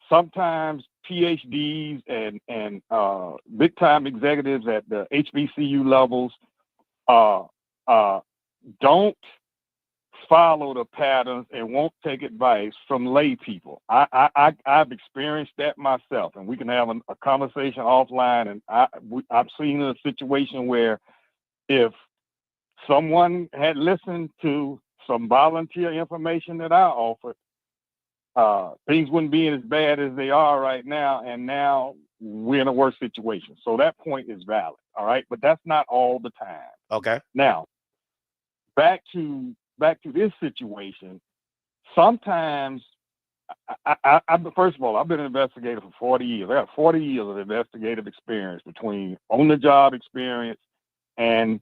sometimes PhDs and big time executives at the HBCU levels don't follow the patterns and won't take advice from lay people. I've experienced that myself, and we can have a conversation offline. And I've seen a situation where if someone had listened to some volunteer information that I offered, things wouldn't be as bad as they are right now, and now we're in a worse situation. So that point is valid, all right? But that's not all the time. Okay. Now, back to this situation. Sometimes, first of all, I've been an investigator for 40 years. I got 40 years of investigative experience between on-the-job experience and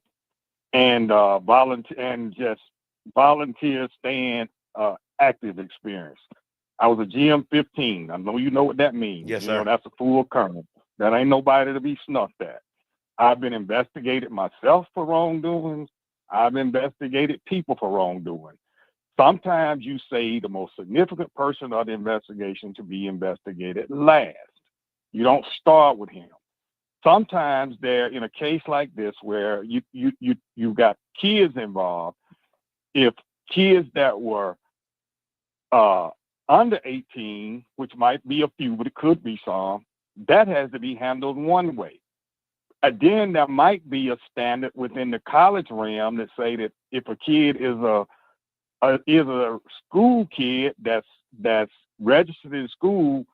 volunteer and just volunteer stand active experience. I was a GM 15. I know you know what that means. Yes, you sir. know, that's a full colonel. That ain't nobody to be snuffed at. I've been investigated myself for wrongdoings. I've investigated people for wrongdoing. Sometimes you say the most significant person of the investigation to be investigated last. You don't start with him. Sometimes they're in a case like this where you've got kids involved. If kids that were under 18, which might be a few, but it could be some, that has to be handled one way. And then there might be a standard within the college realm that say that if a kid is a school kid that's registered in school,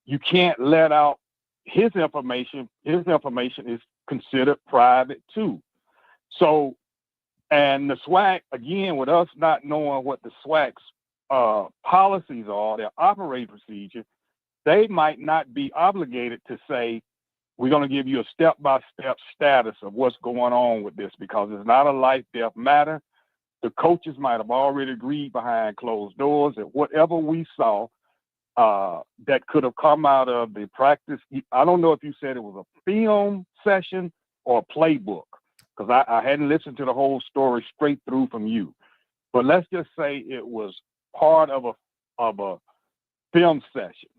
you can't let out his information. His information is considered private too. So, and the SWAC, again, with us not knowing what the SWAC's policies are, their operating procedure, they might not be obligated to say, we're going to give you a step-by-step status of what's going on with this, because it's not a life-death matter. The coaches might have already agreed behind closed doors that whatever we saw that could have come out of the practice. I don't know if you said it was a film session or a playbook, because I hadn't listened to the whole story straight through from you. But let's just say it was part of a film session.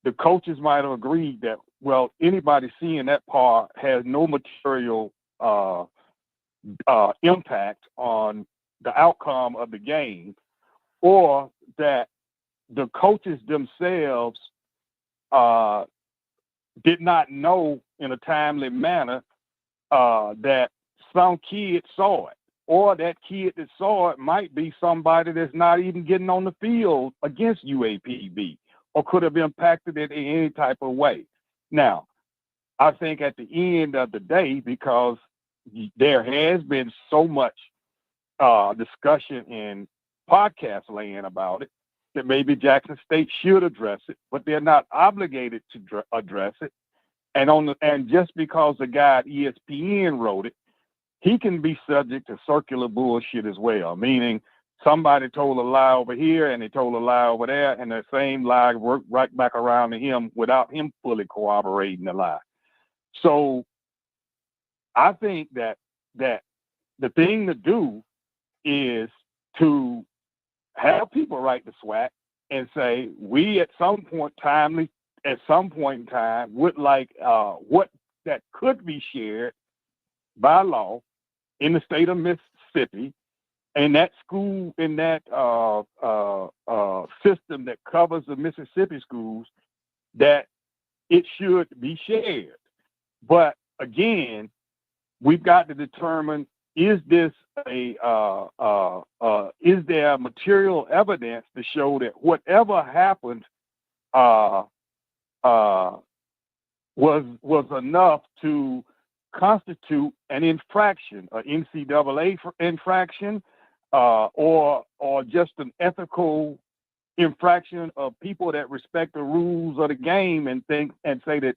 The coaches might have agreed that, well, anybody seeing that part has no material impact on the outcome of the game, or that the coaches themselves did not know in a timely manner that some kid saw it, or that kid that saw it might be somebody that's not even getting on the field against UAPB, or could have impacted it in any type of way. Now, I think at the end of the day, because there has been so much discussion in podcast land about it, that maybe Jackson State should address it, but they're not obligated to address it. And just because the guy at ESPN wrote it, he can be subject to circular bullshit as well, meaning somebody told a lie over here and they told a lie over there, and the same lie worked right back around to him without him fully corroborating the lie. So I think that the thing to do is to have people write the SWAC and say, we at some point in time would like what that could be shared by law in the state of Mississippi, and that school, in that system that covers the Mississippi schools, that it should be shared. But again, we've got to determine, is there material evidence to show that whatever happened was enough to constitute an infraction, an NCAA infraction, or just an ethical infraction of people that respect the rules of the game and think and say that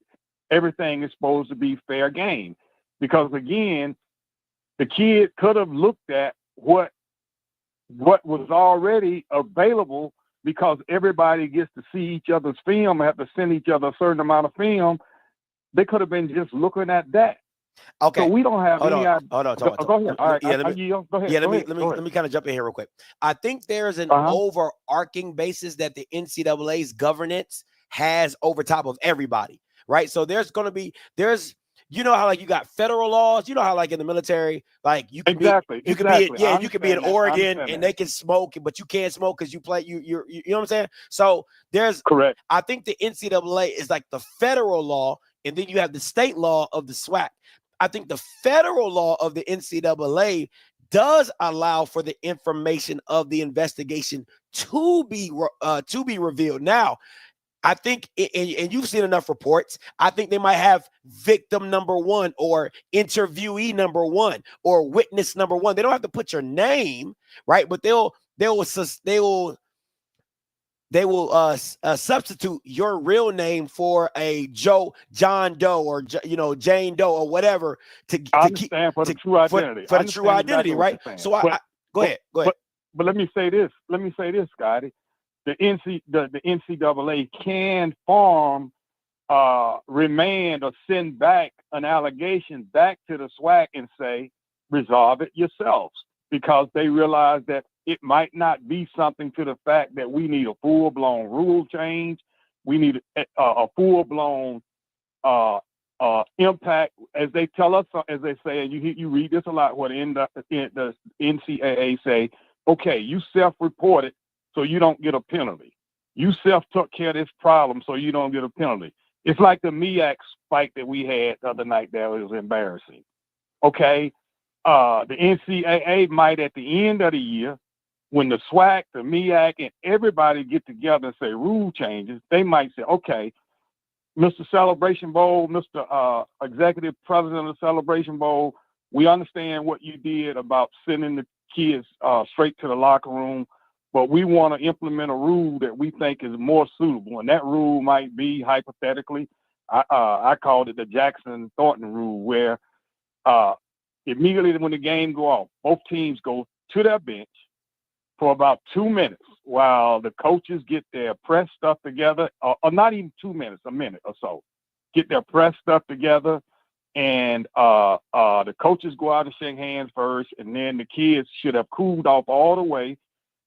everything is supposed to be fair game. Because again, the kid could have looked at what was already available, because everybody gets to see each other's film, have to send each other a certain amount of film. They could have been just looking at that. Okay. So we don't have Hold any on. idea. Hold on. Go ahead. All right. Yeah, Go ahead. Yeah, Go let ahead. me kind of jump in here real quick. I think there's an Uh-huh. overarching basis that the NCAA's governance has over top of everybody, right? So there's you know how like you got federal laws, you know how like in the military, like you can Exactly. be you can be in Oregon and they can smoke, but you can't smoke because you play you know what I'm saying? So there's correct. I think the NCAA is like the federal law, and then you have the state law of the Swac. I think the federal law of the NCAA does allow for the information of the investigation to be revealed. Now, I think, and you've seen enough reports, I think they might have victim number one or interviewee number one or witness number one. They don't have to put your name, right? But they will substitute your real name for a John Doe or Jane Doe or whatever to keep for the true identity. For the true identity, right? So go ahead. But let me say this, Scotty. The NCAA can farm, remand, or send back an allegation back to the Swac and say, resolve it yourselves, because they realize that it might not be something to the fact that we need a full-blown rule change. We need a full-blown impact, as they tell us, as they say, and you read this a lot, what the NCAA say, okay, you self-reported, so you don't get a penalty. You took care of this problem, so you don't get a penalty. It's like the MEAC spike that we had the other night that was embarrassing. Okay, the NCAA might at the end of the year, when the Swac, the MEAC, and everybody get together and say rule changes, they might say, okay, Mr. Celebration Bowl, Mr. Executive President of the Celebration Bowl, we understand what you did about sending the kids straight to the locker room, but we want to implement a rule that we think is more suitable. And that rule might be, hypothetically, I called it the Jackson-Thornton rule, where immediately when the game go off, both teams go to their bench for about 2 minutes while the coaches get their press stuff together, or not even 2 minutes, a minute or so, get their press stuff together, and the coaches go out and shake hands first, and then the kids should have cooled off all the way.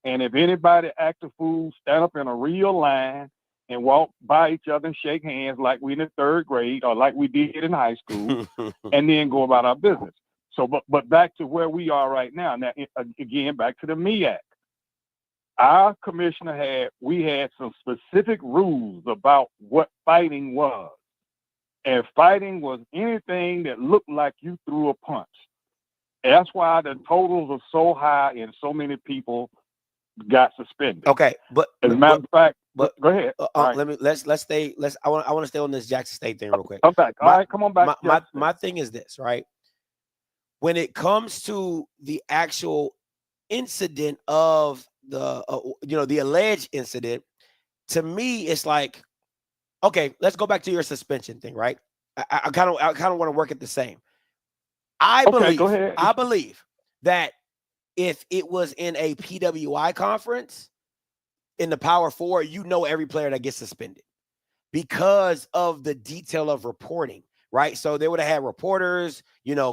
And if anybody act a fool, stand up in a real line and walk by each other and shake hands like we in the third grade or like we did in high school, and then go about our business. So, but back to where we are right now. Now, again, back to the MEAC. Our commissioner had some specific rules about what fighting was. And fighting was anything that looked like you threw a punch. And that's why the totals are so high and so many people got suspended. Okay, but as a matter of fact, go ahead. Let's stay. I want to stay on this Jackson State thing real quick. Come back. All right, come on back. My thing is this, right? When it comes to the actual incident of the alleged incident, to me, it's like, okay, let's go back to your suspension thing, right? I kind of want to work at the same. I believe that if it was in a PWI conference in the Power Four, every player that gets suspended because of the detail of reporting, right? So they would have had reporters,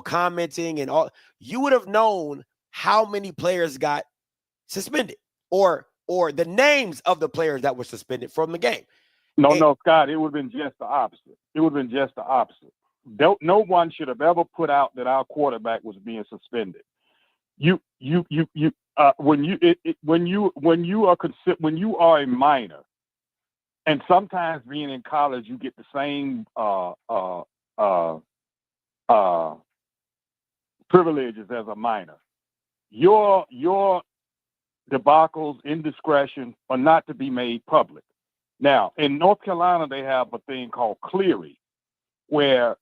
commenting and all. You would have known how many players got suspended or the names of the players that were suspended from the game. No, Scott, it would have been just the opposite. No one should have ever put out that our quarterback was being suspended. When you are a minor, and sometimes being in college, you get the same privileges as a minor. Your debacles, indiscretion are not to be made public. Now, in North Carolina, they have a thing called Cleary. where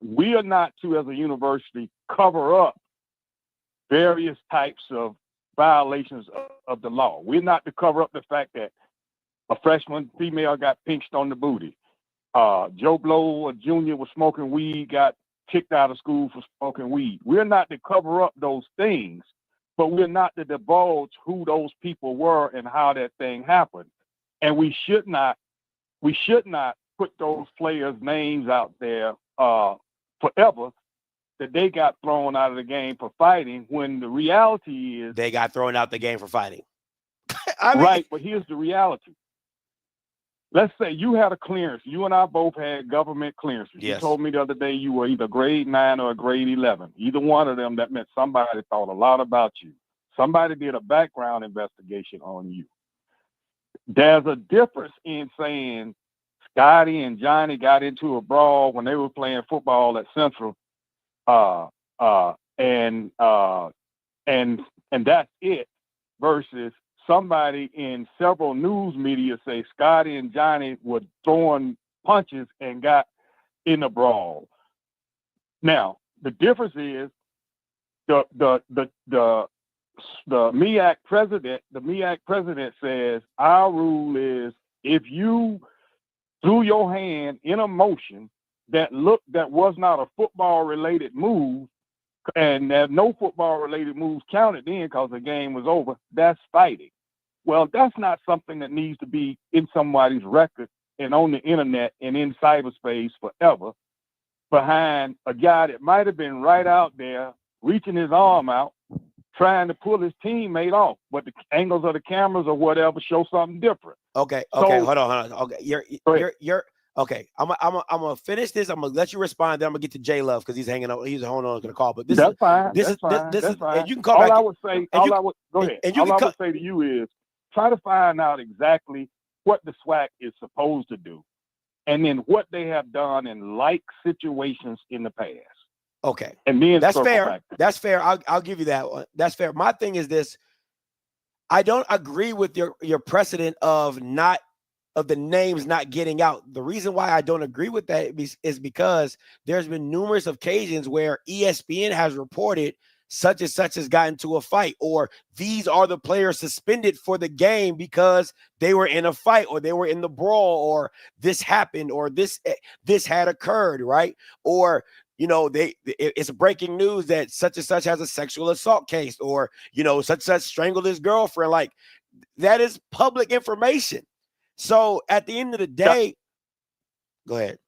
we are not to, as a university, cover up various types of violations of the law. We're not to cover up the fact that a freshman female got pinched on the booty. Joe Blow, a junior, was smoking weed, got kicked out of school for smoking weed. We're not to cover up those things, but we're not to divulge who those people were and how that thing happened. And we should not put those players' names out there forever, that they got thrown out of the game for fighting, when the reality is they got thrown out the game for fighting. I mean, right, but here's the reality. Let's say you had a clearance. You and I both had government clearances. Yes. You told me the other day you were either grade 9 or grade 11. Either one of them, that meant somebody thought a lot about you. Somebody did a background investigation on you. There's a difference in saying Scotty and Johnny got into a brawl when they were playing football at Central, and that's it, versus somebody in several news media say Scotty and Johnny were throwing punches and got in a brawl. Now, the difference is the MEAC president says our rule is, if you threw your hand in a motion that was not a football related move, and there's no football related moves counted then because the game was over, that's fighting. Well, that's not something that needs to be in somebody's record and on the internet and in cyberspace forever, behind a guy that might have been right out there reaching his arm out, trying to pull his teammate off, but the angles of the cameras or whatever show something different. Okay, So- hold on. Okay, you're okay. I'm gonna finish this. I'm gonna let you respond. Then I'm gonna get to J Love because he's hanging out. He's holding on to the call. But this That's is fine. this That's is fine. this That's is. fine. And you can call all back. I would say, and you- go ahead. and you All can I co- would say to you is try to find out exactly what the Swac is supposed to do, and then what they have done in like situations in the past. Okay, And then that's circle fair. back. That's fair. I'll give you that one. That's fair. My thing is this: I don't agree with your precedent of the names not getting out. The reason why I don't agree with that is because there's been numerous occasions where ESPN has reported such and such has gotten into a fight, or these are the players suspended for the game because they were in a fight, or they were in the brawl, or this happened, or this had occurred, right? Or it's breaking news that such and such has a sexual assault case, or such and such strangled his girlfriend. Like, that is public information. So at the end of the day, go ahead.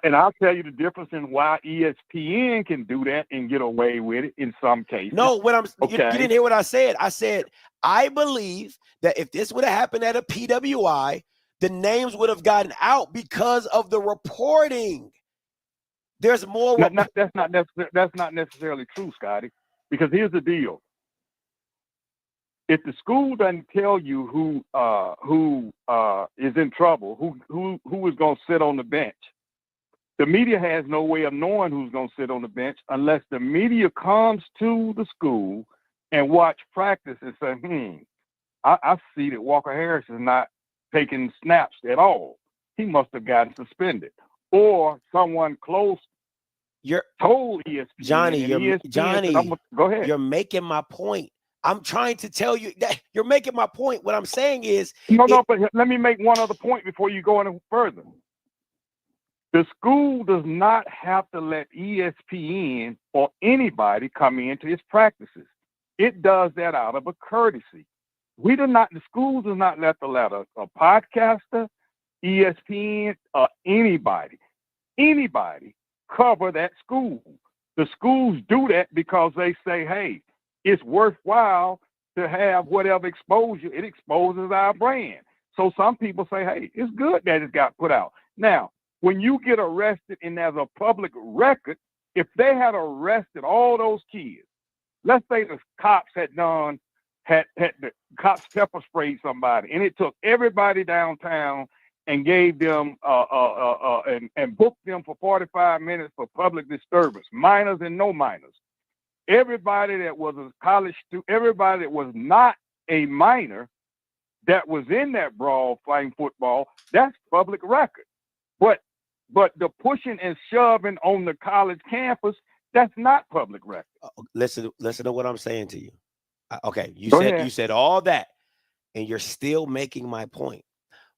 And I'll tell you the difference in why ESPN can do that and get away with it in some cases. No, you Okay. didn't hear what I said. I said, I believe that if this would have happened at a PWI, the names would have gotten out because of the reporting. There's more. That's not necessarily true, Scotty, because here's the deal. If the school doesn't tell you who is in trouble, who is going to sit on the bench, the media has no way of knowing who's going to sit on the bench unless the media comes to the school and watch practice and say, I see that Walker Harris is not taking snaps at all. He must have gotten suspended. Or someone close told ESPN. Johnny, go ahead. You're making my point. I'm trying to tell you that you're making my point. What I'm saying is but let me make one other point before you go any further. The school does not have to let ESPN or anybody come into its practices. It does that out of a courtesy. The school does not let a podcaster, ESPN, or anybody cover that school. The schools do that because they say, hey, it's worthwhile to have whatever exposure. It exposes our brand. So some people say, hey, it's good that it got put out. Now, when you get arrested and there's a public record, if they had arrested all those kids, let's say the cops had the cops pepper sprayed somebody, and it took everybody downtown and gave them and booked them for 45 minutes for public disturbance, minors and no minors. Everybody that was a college student, everybody that was not a minor that was in that brawl playing football, that's public record. But But the pushing and shoving on the college campus, that's not public record. Listen to what I'm saying to you. Okay, Go ahead. you said all that, and you're still making my point.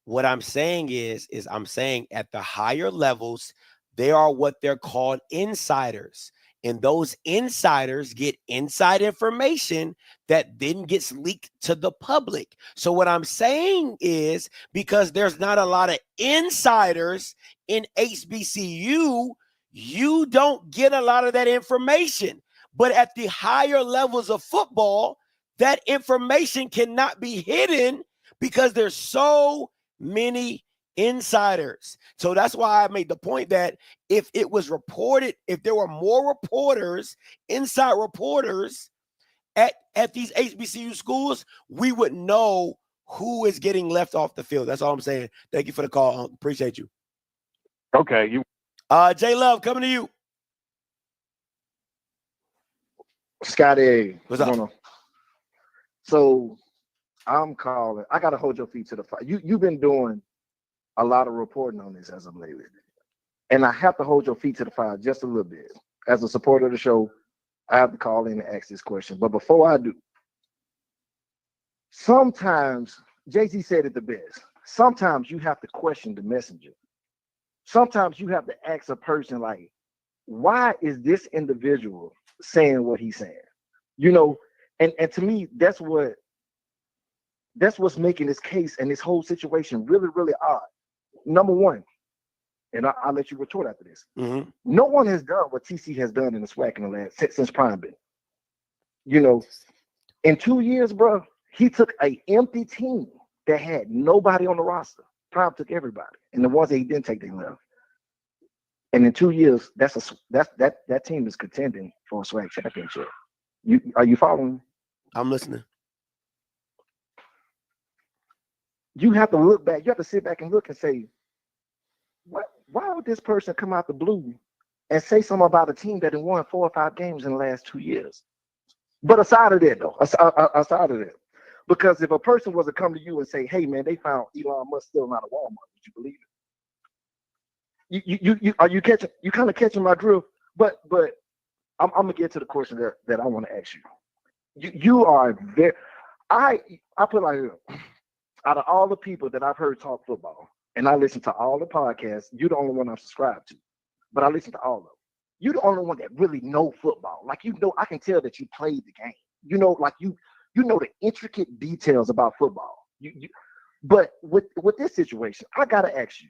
What I'm saying is I'm saying at the higher levels, they are what they're called insiders. And those insiders get inside information that then gets leaked to the public. So what I'm saying is, because there's not a lot of insiders in HBCU, you don't get a lot of that information. But at the higher levels of football, that information cannot be hidden because there's so many insiders. So that's why I made the point that if it was reported, if there were more reporters, inside reporters at these HBCU schools, we would know who is getting left off the field. That's all I'm saying. Thank you for the call. Appreciate you. Okay, you. J Love, coming to you. Scotty, What's up? So I'm calling. I gotta hold your feet to the fire. You've been doing a lot of reporting on this as of lately, and I have to hold your feet to the fire just a little bit. As a supporter of the show, I have to call in and ask this question. But before I do, sometimes Jay-Z said it the best. Sometimes you have to question the messenger. Sometimes you have to ask a person like, why is this individual saying what he's saying? You know, and to me, that's what's making this case and this whole situation really, really odd. Number one, and I'll let you retort after this. Mm-hmm. No one has done what TC has done in the Swac in the last since Prime been. You know, in 2 years, bro, he took an empty team that had nobody on the roster. Prime took everybody, and the ones that he didn't take, they left. And in 2 years, that team is contending for a Swac championship. Are you following? I'm listening. You have to look back. You have to sit back and look and say, why would this person come out the blue and say something about a team that had won 4 or 5 games in the last 2 years? But aside of that, because if a person was to come to you and say, hey, man, they found Elon Musk still out of Walmart, would you believe it? Are you catching? You kind of catching my drift? But I'm gonna get to the question that I want to ask you. You are very. I put like, out of all the people that I've heard talk football, and I listen to all the podcasts, you're the only one I'm subscribed to. But I listen to all of them. You're the only one that really know football. Like, you know, I can tell that you played the game. You know, like you know the intricate details about football. But with this situation, I gotta ask you,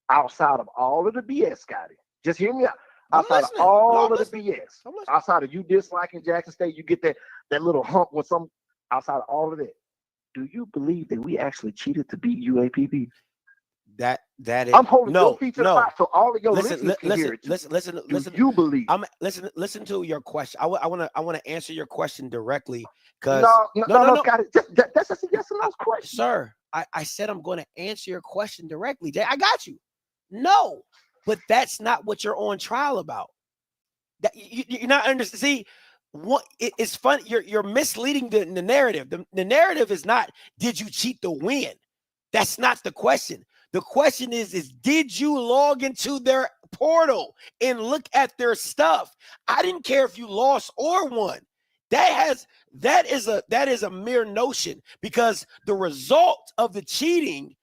outside of all of the BS, Scotty, just hear me out. Outside of all of the BS, outside of you disliking Jackson State, you get that little hump with some. Outside of all of that, do you believe that we actually cheated to beat UAPB? That is. I'm holding your feet to the fire so all of your listeners can hear it. Listen. You believe? Listen to your question. I want to answer your question directly because no, Scotty, that's just a yes or no question, sir. I said I'm going to answer your question directly. Jay, I got you. No, but that's not what you're on trial about. That you're not understanding. See, what it's fun. You're misleading the narrative. The narrative is not, did you cheat to win? That's not the question. The question is did you log into their portal and look at their stuff? I didn't care if you lost or won. That is a mere notion, because the result of the cheating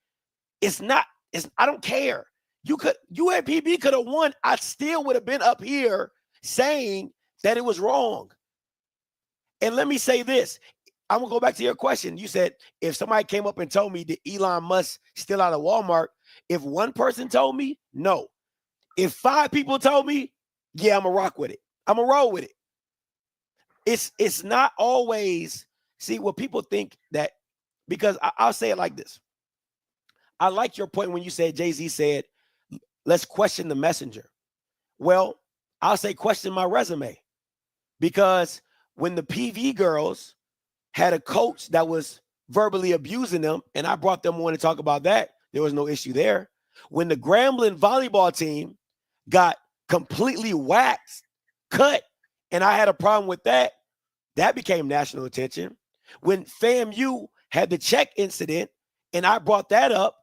is I don't care. UAPB could have won. I still would have been up here saying that it was wrong. And let me say this. I'm going to go back to your question. You said if somebody came up and told me that Elon Musk still out of Walmart, if one person told me, no. If 5 people told me, yeah, I'm going to rock with it. I'm going to roll with it. It's not always, see, what people think that, because I'll say it like this. I like your point when you said, Jay-Z said, let's question the messenger. Well, I'll say question my resume, because when the PV girls had a coach that was verbally abusing them, and I brought them on to talk about that, there was no issue there. When the Grambling volleyball team got completely waxed, cut, and I had a problem with that, that became national attention. When FAMU had the check incident and I brought that up,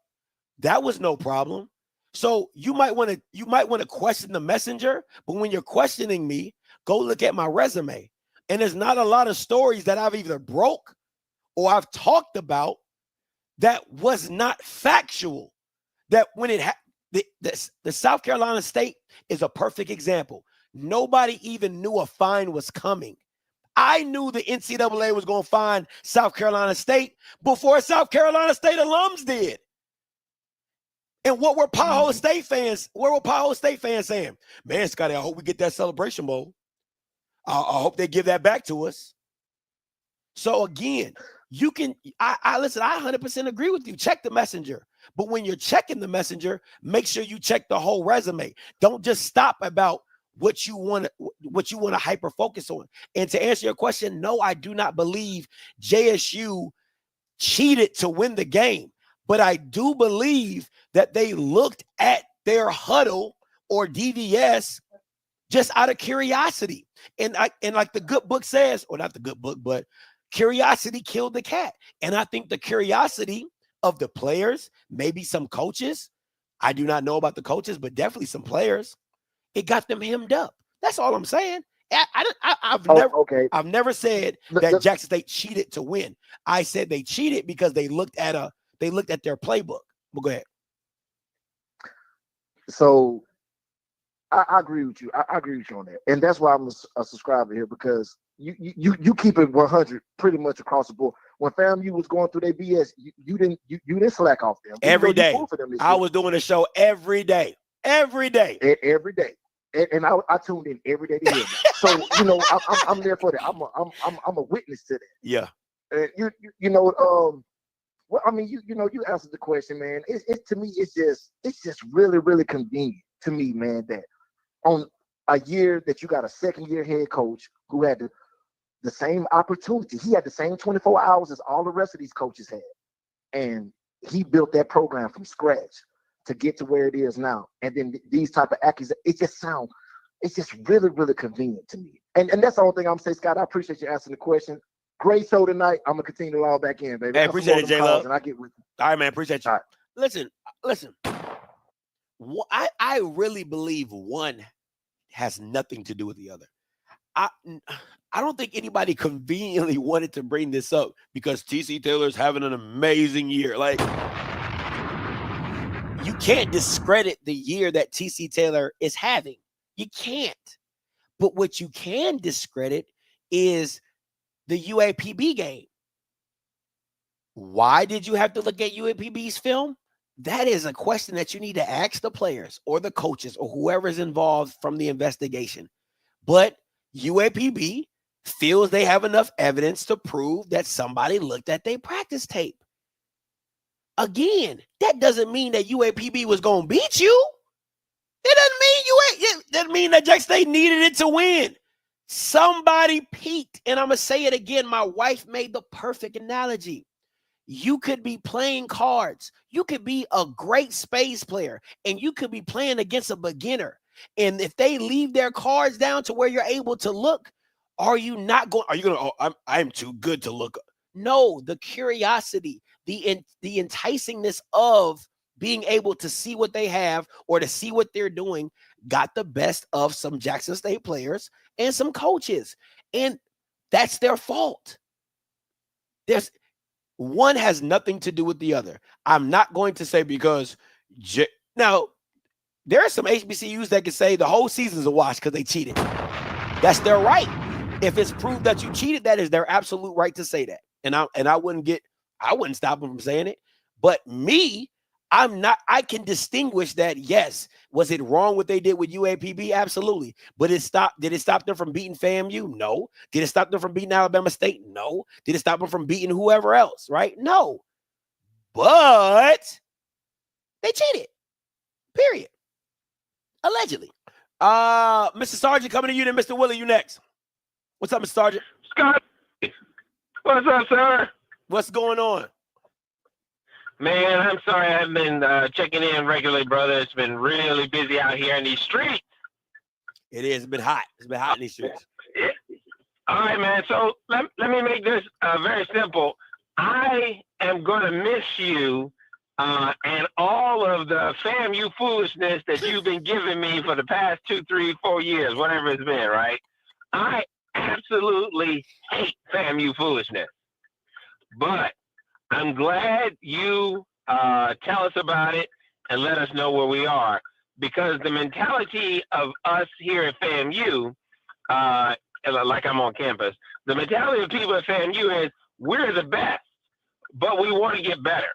that was no problem. So you might want to question the messenger, but when you're questioning me, go look at my resume. And there's not a lot of stories that I've either broke or I've talked about that was not factual. That when it the South Carolina State is a perfect example. Nobody even knew a fine was coming. I knew the NCAA was going to fine South Carolina State before South Carolina State alums did. And what were Ohio State fans? What were Ohio State fans saying? Man, Scotty, I hope we get that Celebration Bowl. I hope they give that back to us. So again, you can. I listen. I 100% agree with you. Check the messenger, but when you're checking the messenger, make sure you check the whole resume. Don't just stop about what you want to hyper focus on. And to answer your question, no, I do not believe JSU cheated to win the game. But I do believe that they looked at their huddle or DVS just out of curiosity. And like the good book says, or not the good book, but curiosity killed the cat. And I think the curiosity of the players, maybe some coaches, I do not know about the coaches, but definitely some players, it got them hemmed up. That's all I'm saying. I've never said that Jackson State cheated to win. I said they cheated because they looked at their playbook. But go ahead. So I agree with you. I agree with you on that, and that's why I'm a subscriber here, because you keep it 100 pretty much across the board. When FAMU was going through their BS, you didn't slack off them every day. I was doing a show every day. Every day. And I tuned in every day to hear that. So I'm there for that. I'm a witness to that. Yeah. Well, I mean, you answered the question, man. It to me, it's just really, really convenient to me, man, that on a year that you got a second-year head coach who had the same opportunity. He had the same 24 hours as all the rest of these coaches had. And he built that program from scratch to get to where it is now. And then these type of accusations, it's just really, really convenient to me. And that's the only thing I'm saying, Scott. I appreciate you asking the question. Great show tonight. I'm going to continue to log back in, baby. Hey, appreciate it, J-Love. And I get with you. All right, man. Appreciate you. All right. Listen. I really believe one has nothing to do with the other. I don't think anybody conveniently wanted to bring this up because TC Taylor's having an amazing year. Like, you can't discredit the year that TC Taylor is having. You can't. But what you can discredit is the UAPB game. Why did you have to look at UAPB's film? That is a question that you need to ask the players or the coaches or whoever is involved from the investigation. But UAPB feels they have enough evidence to prove that somebody looked at their practice tape. Again, that doesn't mean that UAPB was going to beat you. It doesn't mean that Jackson State needed it to win. Somebody peaked, and I'm going to say it again. My wife made the perfect analogy. You could be playing cards. You could be a great spades player, and you could be playing against a beginner. And if they leave their cards down to where you're able to look, are you going, I'm too good to look? No, the curiosity, the enticingness of being able to see what they have or to see what they're doing got the best of some Jackson State players and some coaches. And that's their fault. One has nothing to do with the other. I'm not going to say because now there are some HBCUs that can say the whole season's a wash because they cheated. That's their right. If it's proved that you cheated, that is their absolute right to say that. And I wouldn't stop them from saying it. But me, I can distinguish that. Yes, was it wrong what they did with UAPB? Absolutely. But did it stop them from beating FAMU? No. Did it stop them from beating Alabama State? No. Did it stop them from beating whoever else? Right? No. But they cheated. Period. Allegedly. Mr. Sargent coming to you, then Mr. Willie, you next. What's up, Mr. Sargent? Scott, what's up, sir? What's going on? Man, I'm sorry I haven't been checking in regularly, brother. It's been really busy out here in these streets. It is. It's been hot. It's been hot in these streets. All right, man. So let me make this very simple. I am going to miss you and all of the FAMU foolishness that you've been giving me for the past 2, 3, 4 years, whatever it's been, right? I absolutely hate FAMU foolishness. But I'm glad you tell us about it and let us know where we are, because the mentality of us here at FAMU, like I'm on campus, the mentality of people at FAMU is we're the best, but we want to get better.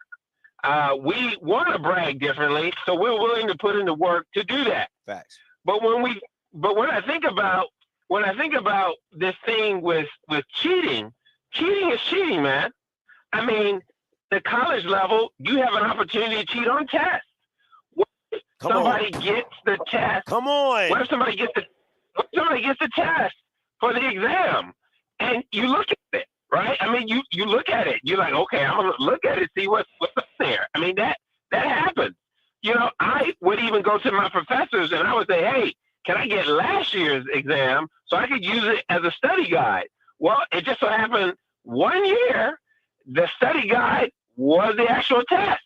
We want to brag differently, so we're willing to put in the work to do that. Facts. But when I think about this thing with cheating is cheating, man. I mean, the college level, you have an opportunity to cheat on tests. What if somebody gets the test? Come on. What if somebody gets the test for the exam, and you look at it, right? I mean, you look at it. You're like, okay, I'm gonna look at it, see what's up there. I mean, that happens. You know, I would even go to my professors and I would say, hey, can I get last year's exam so I could use it as a study guide? Well, it just so happened one year, the study guide was the actual test.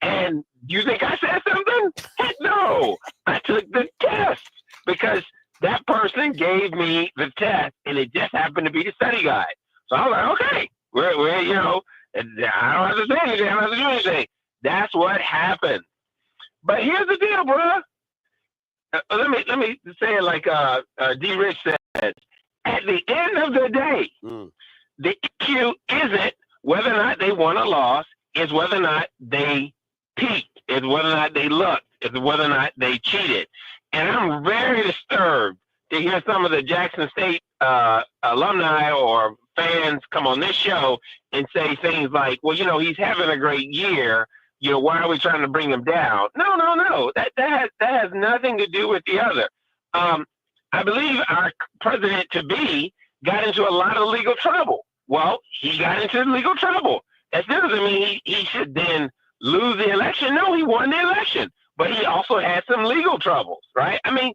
And do you think I said something? Heck no. I took the test because that person gave me the test and it just happened to be the study guide. So I was like, okay, we're you know, I don't have to say anything, I don't have to do anything. That's what happened. But here's the deal, bro. Let me say it like D. Rich said. At the end of the day, the issue isn't whether or not they won or lost, it's whether or not they peaked, it's whether or not they looked, it's whether or not they cheated. And I'm very disturbed to hear some of the Jackson State alumni or fans come on this show and say things like, well, you know, he's having a great year. You know, why are we trying to bring him down? No. That has nothing to do with the other. I believe our president-to-be got into a lot of legal trouble. Well, he got into legal trouble. That doesn't mean he should then lose the election. No, he won the election. But he also had some legal troubles, right? I mean,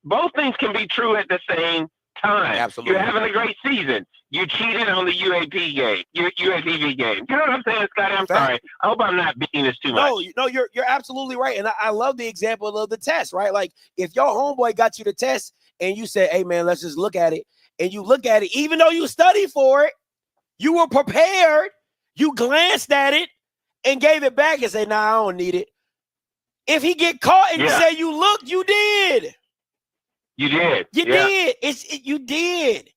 both things can be true at the same time. Absolutely. You're having a great season. You cheated on the UAPB game. You know what I'm saying, Scotty? I'm sorry. I hope I'm not beating this too much. No, you're absolutely right. And I love the example of the test, right? Like if your homeboy got you the test and you said, hey, man, let's just look at it. And you look at it, even though you studied for it, you were prepared, you glanced at it and gave it back and said, nah, I don't need it. If he get caught and you say you looked, you did. You did. You did. You did.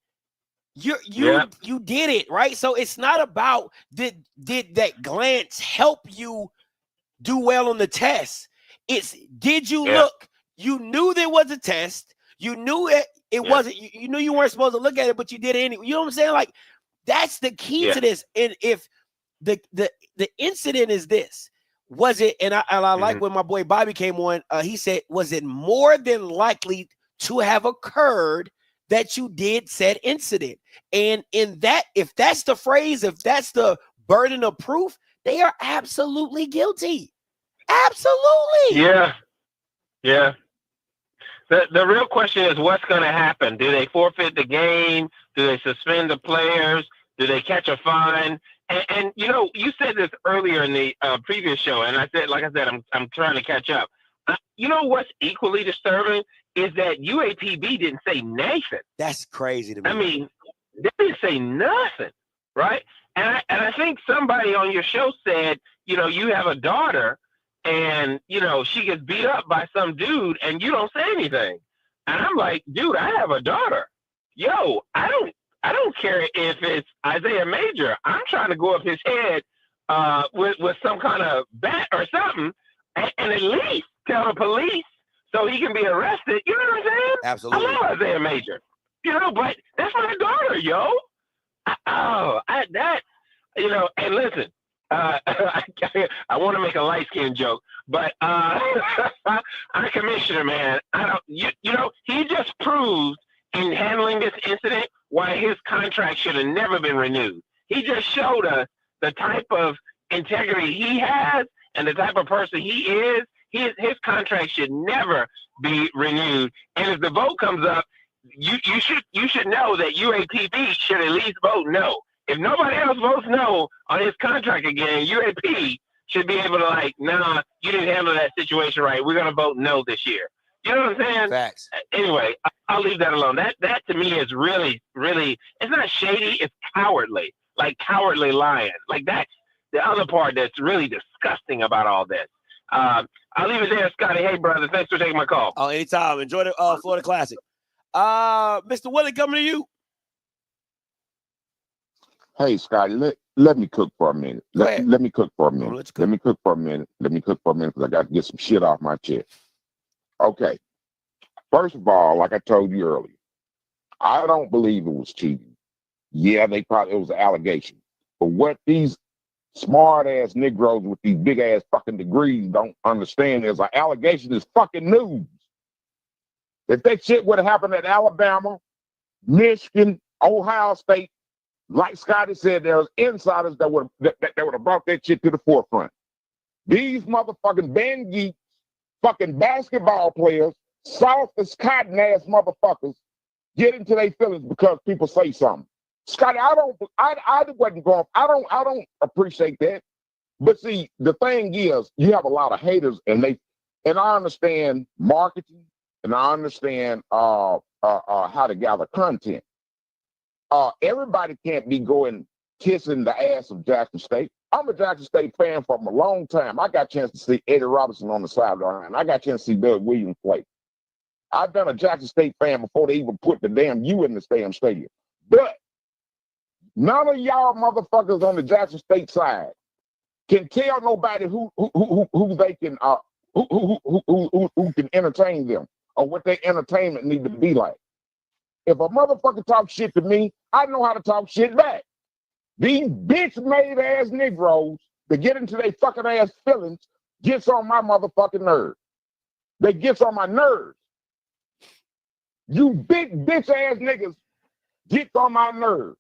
You did it, right? So it's not about did that glance help you do well on the test. It's did you look? You knew there was a test. You knew it wasn't. You knew you weren't supposed to look at it, but you did it anyway. You know what I'm saying? Like that's the key to this. And if the incident is this, was it? And I like when my boy Bobby came on. He said, was it more than likely to have occurred that you did said incident? And in that, if that's the phrase, if that's the burden of proof, they are absolutely guilty. Absolutely. Yeah. The real question is what's going to happen? Do they forfeit the game? Do they suspend the players? Do they catch a fine? And you know, you said this earlier in the previous show, and I said, like I said, I'm trying to catch up. You know what's equally disturbing is that UAPB didn't say nothing. That's crazy to me. I mean, they didn't say nothing, right? And I think somebody on your show said, you know, you have a daughter, and you know she gets beat up by some dude, and you don't say anything. And I'm like, dude, I have a daughter. Yo, I don't care if it's Isaiah Major. I'm trying to go up his head with some kind of bat or something, and at least tell the police so he can be arrested. You know what I'm saying? Absolutely. I love Isaiah Major. You know, but that's my daughter, yo. You know, and listen, I want to make a light skin joke, but our commissioner, man, you know, he just proved in handling this incident why his contract should have never been renewed. He just showed us the type of integrity he has and the type of person he is. His contract should never be renewed. And if the vote comes up, you should know that UAPB should at least vote no. If nobody else votes no on his contract again, UAP should be able to like, nah, you didn't handle that situation right. We're gonna vote no this year. You know what I'm saying? Facts. Anyway, I'll leave that alone. That to me is really, really. It's not shady. It's cowardly, like cowardly lying. Like that's the other part that's really disgusting about all this. I'll leave it there, Scotty. Hey, brother, thanks for taking my call. Oh, anytime. Enjoy the Florida Classic. Mr. Willie, coming to you. Hey, Scotty, let me cook for a minute. Let me cook for a minute. Let me cook for a minute because I got to get some shit off my chest. Okay. First of all, like I told you earlier, I don't believe it was cheating. Yeah, it was an allegation. But what these smart ass Negroes with these big ass fucking degrees don't understand is an allegation is fucking news. If that shit would have happened at Alabama, Michigan, Ohio State, like Scotty said, there was insiders that would have brought that shit to the forefront. These motherfucking band geeks, fucking basketball players, soft as cotton ass motherfuckers, get into their feelings because people say something. Scotty, I don't appreciate that. But see, the thing is, you have a lot of haters, and I understand marketing, and I understand how to gather content. Everybody can't be going kissing the ass of Jackson State. I'm a Jackson State fan from a long time. I got a chance to see Eddie Robinson on the sideline. I got a chance to see Doug Williams play. I've been a Jackson State fan before they even put the damn U in the damn stadium. But none of y'all motherfuckers on the Jackson State side can tell nobody who they can who can entertain them or what their entertainment need to be like. If a motherfucker talks shit to me, I know how to talk shit back. These bitch-made ass Negroes that get into their fucking ass feelings gets on my motherfucking nerves. They gets on my nerves. You big bitch ass niggas gets on my nerves.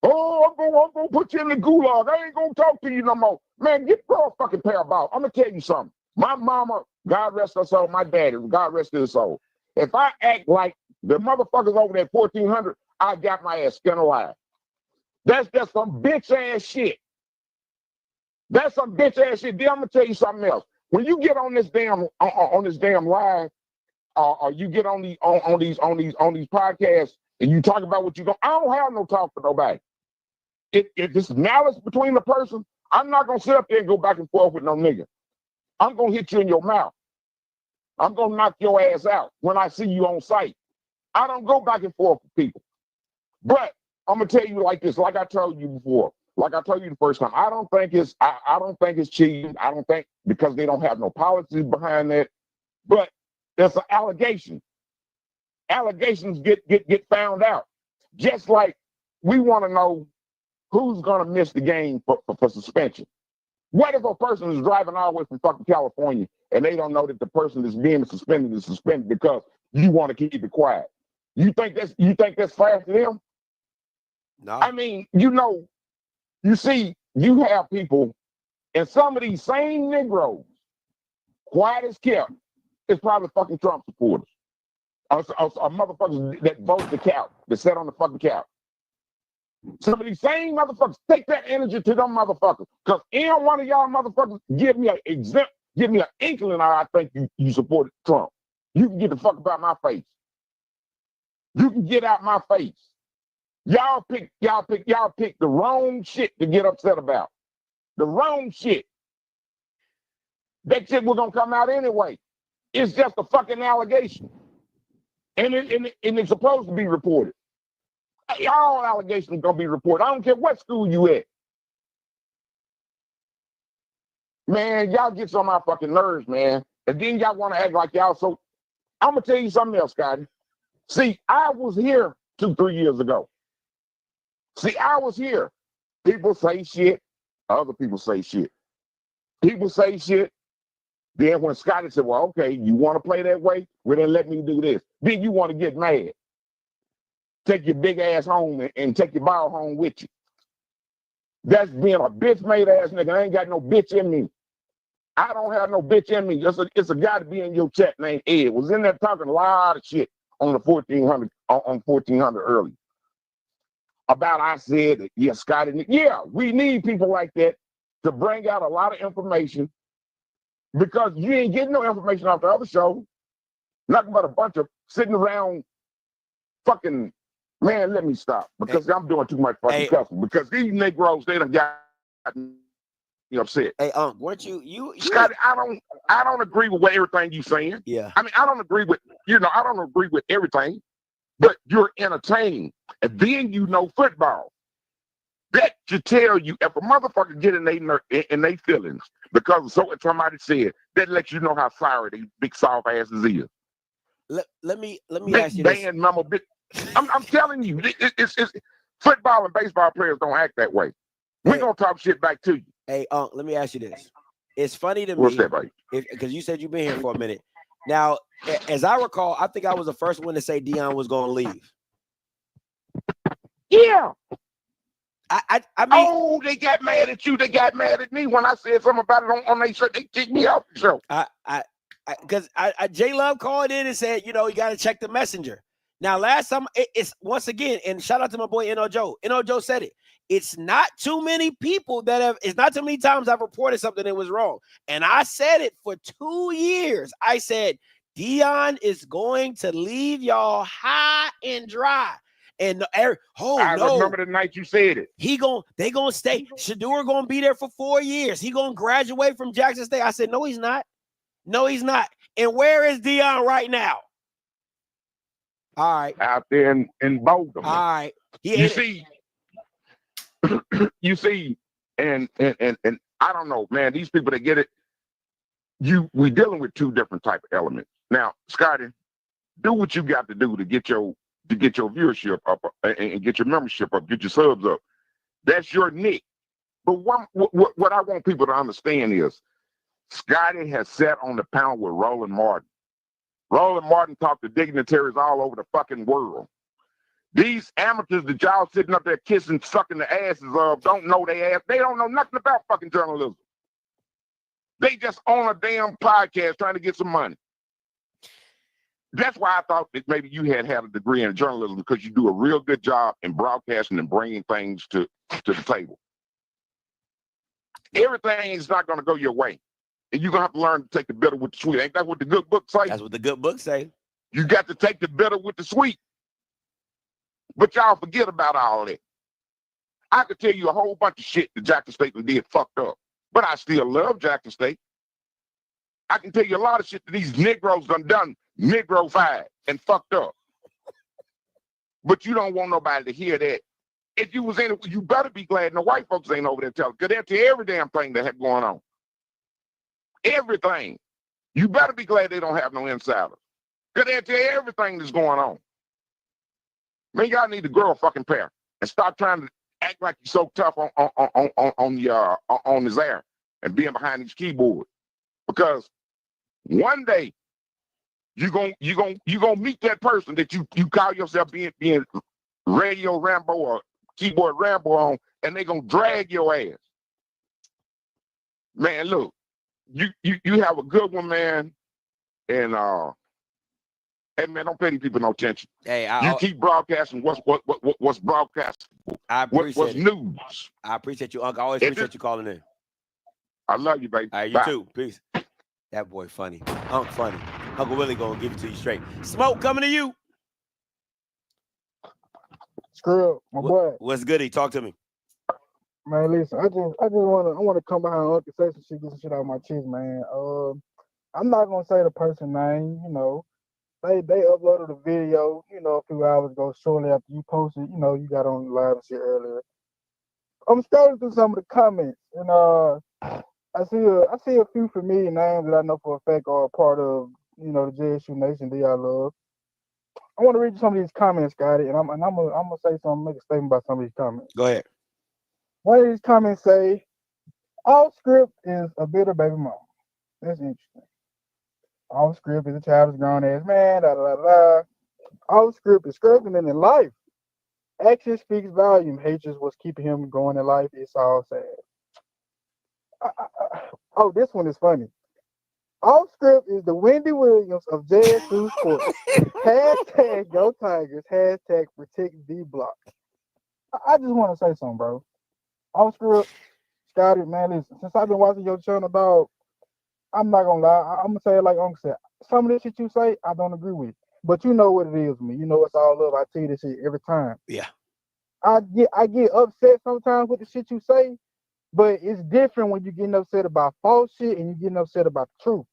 Oh, I'm gonna put you in the gulag. I ain't gonna talk to you no more. Man, throw a fucking pair of balls. I'm gonna tell you something. My mama, God rest her soul, my daddy, God rest his soul. If I act like the motherfuckers over there at 1400, I got my ass skin alive. That's just some bitch ass shit. That's some bitch ass shit. Then I'm gonna tell you something else. When you get on this damn live, or you get on these podcasts and you talk about what you go, I don't have no talk for nobody. If this is malice between the person, I'm not gonna sit up there and go back and forth with no nigga. I'm gonna hit you in your mouth. I'm gonna knock your ass out when I see you on site. I don't go back and forth with people. But I'm gonna tell you like this, like I told you before, like I told you the first time, I don't think it's cheating. I don't think, because they don't have no policies behind that. But there's an allegation. Allegations get found out. Just like we want to know who's gonna miss the game for suspension. What if a person is driving all the way from fucking California and they don't know that the person that's being suspended is suspended because you want to keep it quiet? You think that's fair to them? No. I mean, you see, you have people, and some of these same Negroes, quiet as kept, is probably fucking Trump supporters. Or motherfuckers that vote the couch, that sit on the fucking couch. Some of these same motherfuckers, take that energy to them motherfuckers. Because any one of y'all motherfuckers give me an inkling, I think you supported Trump. You can get the fuck about my face. You can get out my face. Y'all pick the wrong shit to get upset about. The wrong shit. That shit was gonna come out anyway. It's just a fucking allegation. And it's supposed to be reported. All allegations gonna be reported. I don't care what school you at. Man, y'all get on my fucking nerves, man. And then y'all want to act like y'all so. I'm gonna tell you something else, Scotty. See, I was here 2-3 years ago. See, I was here. People say shit. Other people say shit. People say shit. Then when Scotty said, well, okay, you want to play that way? Well, then let me do this. Then you want to get mad. Take your big ass home and take your ball home with you. That's being a bitch-made ass nigga. I ain't got no bitch in me. I don't have no bitch in me. It's a guy to be in your chat named Ed. Was in there talking a lot of shit on the 1400 early. About I said that, yeah, Scotty, yeah, we need people like that. to bring out a lot of information because you ain't getting no information off the other show. Nothing but a bunch of sitting around fucking, man, let me stop because I'm doing too much fucking cussing because these Negroes, they done got me upset. Hey, weren't you Scotty, I don't agree with everything you saying. Yeah. I mean, I don't agree with, I don't agree with everything, but you're entertaining. And then you know football. That should tell you if a motherfucker get in their feelings because of something somebody said, that lets you know how sorry these big soft asses is. Let me big ask you this. I'm telling you, it's football and baseball players don't act that way. We're gonna talk shit back to you. Hey, let me ask you this. It's funny to What's me that, buddy? Because you said you've been here for a minute. Now, as I recall, I think I was the first one to say Dion was going to leave. Yeah. I mean, oh, they got mad at you. They got mad at me when I said something about it on their show. They kicked me off the show. Because J Love called in and said, you got to check the messenger. Now, last time, it's once again, and shout out to my boy N.O. Joe. N.O. Joe said it. It's not too many people it's not too many times I've reported something that was wrong. And I said it for 2 years. I said, Dion is going to leave y'all high and dry. And I remember the night you said it. They gonna stay. Shador gonna be there for 4 years. He gonna graduate from Jackson State. I said, no, he's not. No, he's not. And where is Dion right now? All right. Out there in Boulder. All right. You see, and I don't know, man, these people that get it, we dealing with two different type of elements. Now, Scotty, do what you got to do to get your viewership up and get your membership up, get your subs up. That's your nick. But what I want people to understand is Scotty has sat on the panel with Roland Martin. Roland Martin talked to dignitaries all over the fucking world. These amateurs that y'all sitting up there kissing, sucking the asses of, don't know their ass. They don't know nothing about fucking journalism. They just on a damn podcast trying to get some money. That's why I thought that maybe you had a degree in journalism because you do a real good job in broadcasting and bringing things to the table. Everything is not going to go your way. And you're going to have to learn to take the bitter with the sweet. Ain't that what the good book say? That's what the good book say. You got to take the bitter with the sweet. But y'all forget about all that. I could tell you a whole bunch of shit that Jackson State did fucked up. But I still love Jackson State. I can tell you a lot of shit that these Negroes done Negro-fied and fucked up. But you don't want nobody to hear that. If you was in it, you better be glad the white folks ain't over there telling, because they'll tell you every damn thing that had going on. Everything. You better be glad they don't have no insiders. Because they'll tell you everything that's going on. Man, y'all need to grow a fucking pair and stop trying to act like you're so tough on this air and being behind these keyboards. Because one day you gonna meet that person that you call yourself being radio Rambo or keyboard Rambo on, and they gonna drag your ass. Man, look, you have a good one, man, and hey man, don't pay these people no attention. Hey, you keep broadcasting what's broadcastable. I appreciate what's it. news. I appreciate you, Uncle. I always appreciate you calling in. I love you, baby. All right, you Bye. too. Peace. That boy funny. Uncle funny. Uncle Willie gonna give it to you straight. Smoke coming to you. Screw up, my boy. What's goody? Talk to me. Man, listen, I wanna come behind Uncle, say some shit, get some shit out of my chest, man. I'm not gonna say the person name, They uploaded a video, a few hours ago, shortly after you posted, you got on live and shit earlier. I'm scrolling through some of the comments, and I see a few familiar names that I know for a fact are a part of, the JSU Nation that y'all love. I want to read some of these comments, Scotty, and I'm gonna say something, make a statement about some of these comments. Go ahead. One of these comments say, Offscript is a bitter baby mama. That's interesting. Offscript is a childish grown ass man, Offscript is struggling in life. Action speaks volume. Hatred was keeping him going in life. It's all sad. Oh, this one is funny. Offscript is the Wendy Williams of JSU Sports. Hashtag Go Tigers. Hashtag protect D Block. I just want to say something, bro. Offscript, Scotty, man, listen, since I've been watching your channel, dog, I'm not gonna lie. I'm gonna say it like Uncle said. Some of this shit you say, I don't agree with. But you know what it is with me. You know it's all love. I tell you this shit every time. Yeah. I get upset sometimes with the shit you say, but it's different when you're getting upset about false shit and you're getting upset about the truth.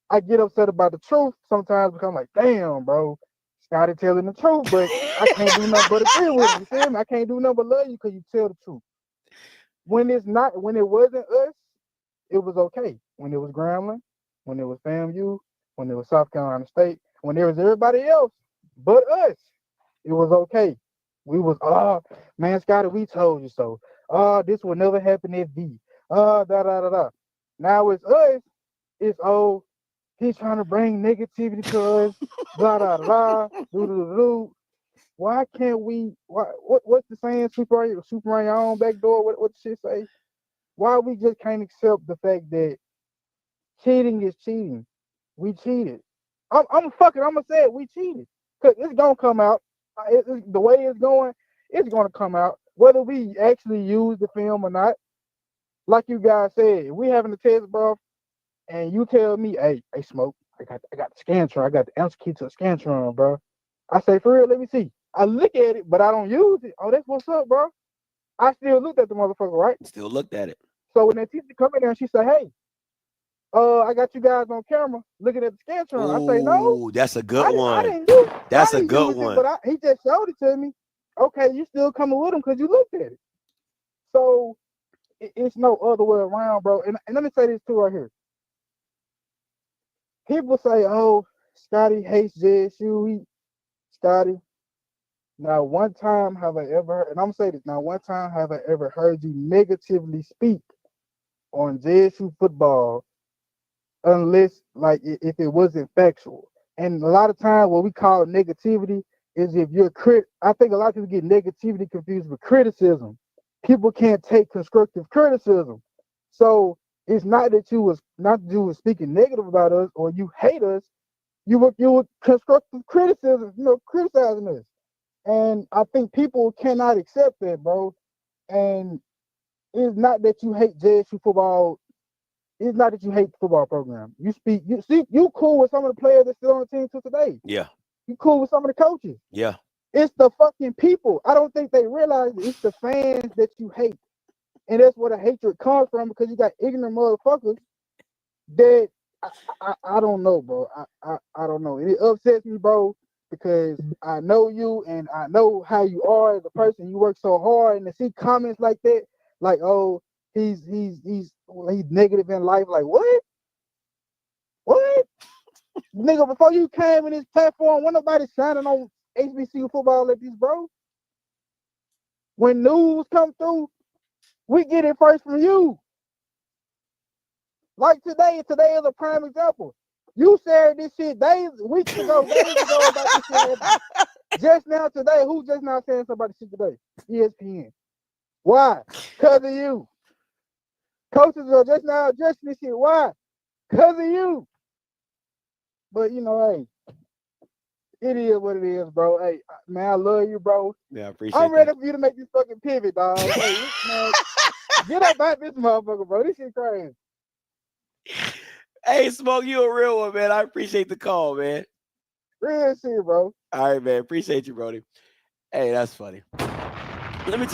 I get upset about the truth sometimes because I'm like, damn, bro, Scotty telling the truth, but I can't do nothing but agree with him. You feel me? I can't do nothing but love you because you tell the truth. When it wasn't us, it was okay. When it was Grambling, when it was FAMU, when it was South Carolina State, when there was everybody else but us, it was okay. We was, man, Scotty, we told you so. This will never happen at V. Da da da da. Now it's us. It's he's trying to bring negativity to us. Blah da da. Do. Why can't we? What's the saying? Sweep around your own back door. What the shit say? Why we just can't accept the fact that cheating is cheating? We cheated. I'm gonna say it. We cheated because it's gonna come out. The way it's going, it's gonna come out whether we actually use the film or not. Like you guys said, if we having a test, bro, and you tell me, hey, Smoke, I got the Scantron, I got the answer key to the Scantron, bro. I say, for real, let me see. I look at it, but I don't use it. Oh, that's what's up, bro. I still looked at the motherfucker, right? Still looked at it. So when that teacher come in there and she say, hey, I got you guys on camera looking at the Scantron. I say, no. That's a good one. I didn't use it. That's a good one. But he just showed it to me. Okay, you still coming with him because you looked at it. So it's no other way around, bro. And let me say this too right here. People say, oh, Scotty hates JSU. Scotty, now one time have I ever, and I'm gonna say this, now one time have I ever heard you negatively speak on JSU football unless, like, if it wasn't factual. And a lot of times what we call negativity is if you're I think a lot of people get negativity confused with criticism. People can't take constructive criticism. So it's not that you was speaking negative about us or you hate us. You were constructive criticism, criticizing us. And I think people cannot accept that, bro. And it's not that you hate JSU football. It's not that you hate the football program. You cool with some of the players that's still on the team to today. Yeah. You cool with some of the coaches. Yeah. It's the fucking people. I don't think they realize it's the fans that you hate. And that's where the hatred comes from, because you got ignorant motherfuckers that I don't know, bro. I don't know. It upsets me, bro, because I know you and I know how you are as a person. You work so hard, and to see comments like that, like, oh, he's negative in life. Like, what? Nigga, before you came in this platform, wasn't nobody shining on HBCU football like this, bro. When news come through, we get it first from you. Like today is a prime example. You shared this shit weeks ago about this shit. Just now today, who just now saying something about this shit today? ESPN. Why? Because of you. Coaches are just now addressing this shit. Why? Because of you. But hey, it is what it is, bro. Hey, man, I love you, bro. Yeah, I appreciate it. I'm ready for you to make this fucking pivot, dog. Hey, man, get up out this motherfucker, bro. This shit crazy. Hey, Smoke, you a real one, man. I appreciate the call, man. Real shit, bro. All right, man. Appreciate you, Brody. Hey, that's funny. Let me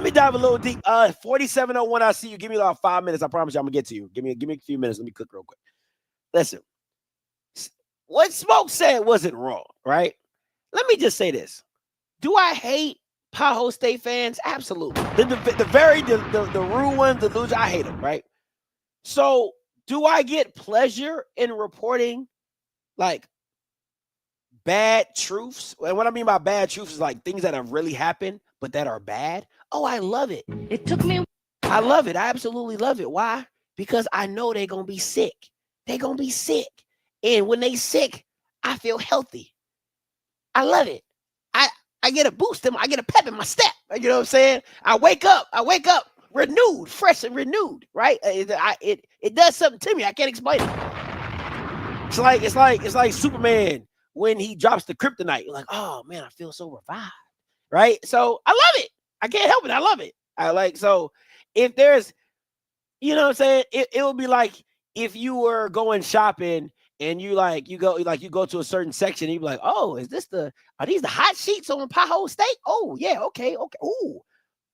dive a little deep. 4701, I see you. Give me about 5 minutes. I promise you I'm gonna get to you. Give me a few minutes. Let me cook real quick. Listen, what Smoke said wasn't wrong, right? Let me just say this. Do I hate Tahoe State fans? Absolutely. The rude ones, the losers, I hate them, right? So do I get pleasure in reporting like bad truths? And what I mean by bad truths is like things that have really happened, but that are bad. Oh, I love it. It took me. I love it. I absolutely love it. Why? Because I know they're going to be sick. They're going to be sick. And when they sick, I feel healthy. I love it. I get a boost I get a pep in my step. You know what I'm saying? I wake up renewed, fresh and renewed, right? It does something to me. I can't explain it. It's like Superman when he drops the kryptonite. You're like, oh man, I feel so revived, right? So I love it. I can't help it. I love it. if there's, you know what I'm saying? It would be like if you were going shopping and you go to a certain section and you be like, oh, are these the hot sheets on Pothole State? Oh, yeah, okay. Ooh,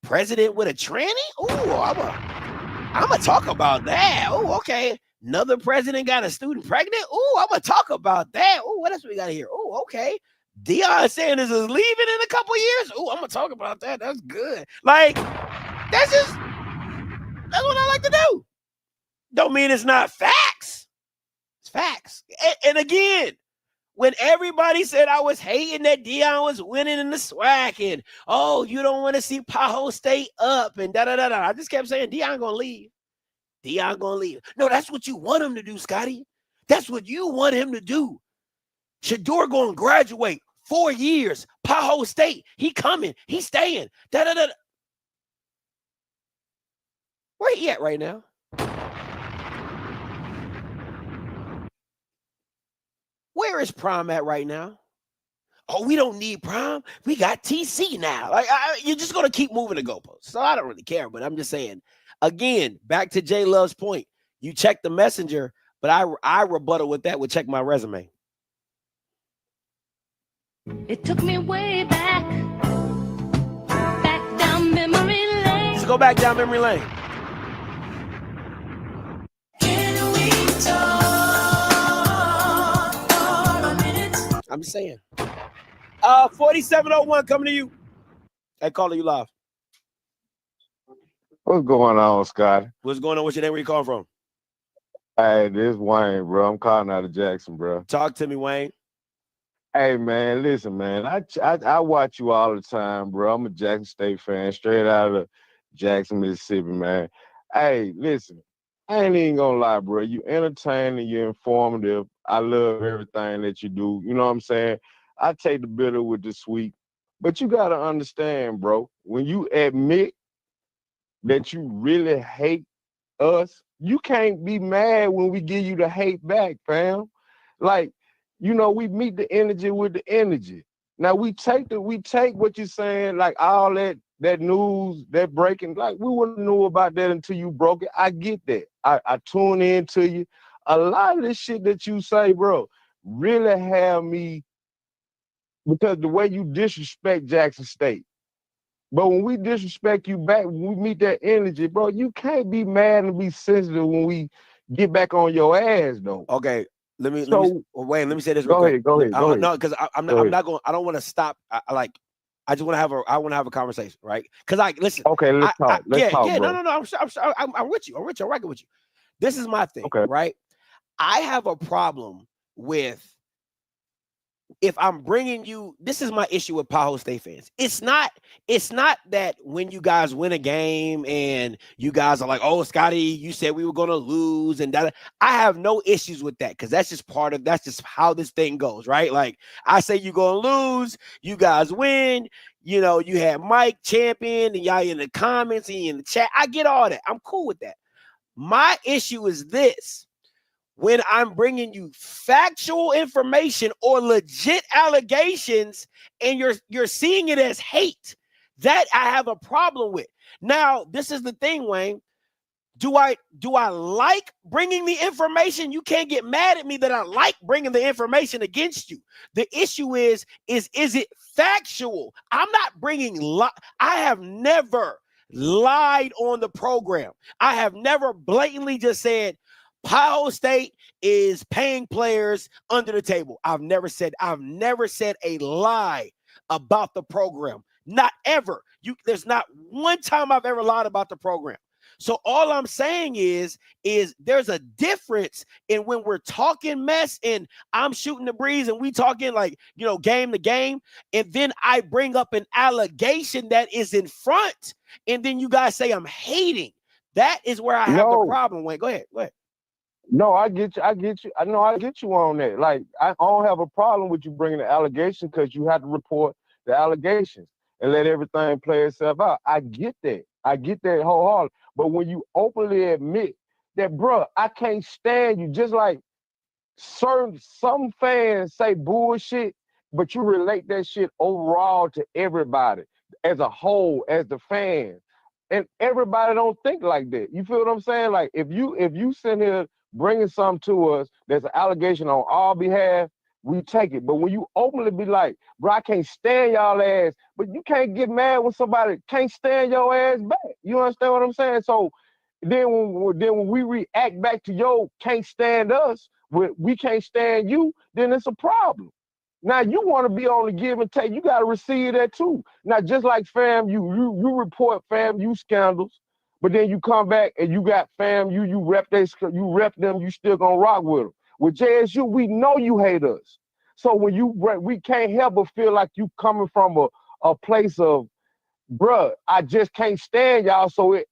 president with a tranny? Ooh, I'm gonna talk about that. Oh, okay. Another president got a student pregnant. Ooh, I'm gonna talk about that. Ooh, what else we got here? Ooh, okay. Deion Sanders is leaving in a couple years. Ooh, I'm gonna talk about that. That's good. Like, that's what I like to do. Don't mean it's not facts. It's facts. And again, when everybody said I was hating that Deion was winning in the Swac and, oh, you don't want to see Pothole State up and da-da-da-da. I just kept saying, Deion gonna leave. Deion gonna leave. No, that's what you want him to do, Scotty. That's what you want him to do. Shador gonna graduate 4 years. Pothole State. He coming. He staying. Da-da-da-da. Where he at right now? Where is Prime at right now? Oh, we don't need Prime. We got TC now. Like, you're just going to keep moving the goalposts. So I don't really care, but I'm just saying, again, back to J Love's point. You check the messenger, but I rebuttal with that would check my resume. It took me way back down memory lane. Let's go back down memory lane. Can we talk for a minute? I'm just saying. 4701 coming to you. Hey, calling you live. What's going on, Scotty? What's going on? What's your name? Where you calling from? Hey, this Wayne, bro. I'm calling out of Jackson, bro. Talk to me, Wayne. Hey, man, listen, man. I watch you all the time, bro. I'm a Jackson State fan, straight out of Jackson, Mississippi, man. Hey, listen, I ain't even gonna lie, bro. You entertaining, you're informative. I love everything that you do. You know what I'm saying? I take the bitter with the sweet. But you gotta understand, bro, when you admit that you really hate us, you can't be mad when we give you the hate back, fam. Like, you know, we meet the energy with the energy. Now we take what you're saying, like all that news, that breaking, like we wouldn't know about that until you broke it. I get that. I tune in to you. A lot of this shit that you say, bro, really have me, because the way you disrespect Jackson State. But when we disrespect you back, when we meet that energy, bro, you can't be mad and be sensitive when we get back on your ass, though. Okay, let me say this real Go quick. ahead, go ahead. No, because I'm not going. I don't want to stop. I just want to have a conversation, right? Because listen. Okay, let's talk. Let's talk, bro. No. I'm with you. I'm rocking with you. This is my thing, okay, right? I have a problem with, if I'm bringing you, this is my issue with Pothole State fans. It's not that when you guys win a game and you guys are like, oh, Scotty, you said we were going to lose and that. I have no issues with that, because that's just how this thing goes, right? Like, I say you're going to lose, you guys win, you know, you have Mike champion and y'all in the comments and in the chat. I get all that. I'm cool with that. My issue is this. When I'm bringing you factual information or legit allegations and you're seeing it as hate, that I have a problem with. Now, this is the thing, Wayne. Do I like bringing the information? You can't get mad at me that I like bringing the information against you. The issue is it factual? I'm not bringing I have never lied on the program. I have never blatantly just said Pothole State is paying players under the table. I've never said a lie about the program. Not ever. There's not one time I've ever lied about the program. So all I'm saying is there's a difference in when we're talking mess and I'm shooting the breeze and we talking like, you know, game to game, and then I bring up an allegation that is in front, and then you guys say I'm hating. That is where I have the problem. Wayne, go ahead. No, I get you. I know I get you on that. Like, I don't have a problem with you bringing the allegation, because you have to report the allegations and let everything play itself out. I get that. I get that wholeheartedly. But when you openly admit that, bro, I can't stand you, just like some fans say bullshit, but you relate that shit overall to everybody as a whole, as the fans. And everybody don't think like that. You feel what I'm saying? Like if you sit here bringing something to us that's an allegation on our behalf, we take it. But when you openly be like, bro, I can't stand y'all ass, but you can't get mad when somebody can't stand your ass back. You understand what I'm saying? So then when we react back to yo can't stand us, we can't stand you, then it's a problem. Now you want to be on the give and take. You got to receive that too. Now just like fam, you report fam you scandals, but then you come back and you got fam you rep them. You still gonna rock with them. With JSU, we know you hate us. So when we can't help but feel like you coming from a place of, bruh, I just can't stand y'all. So it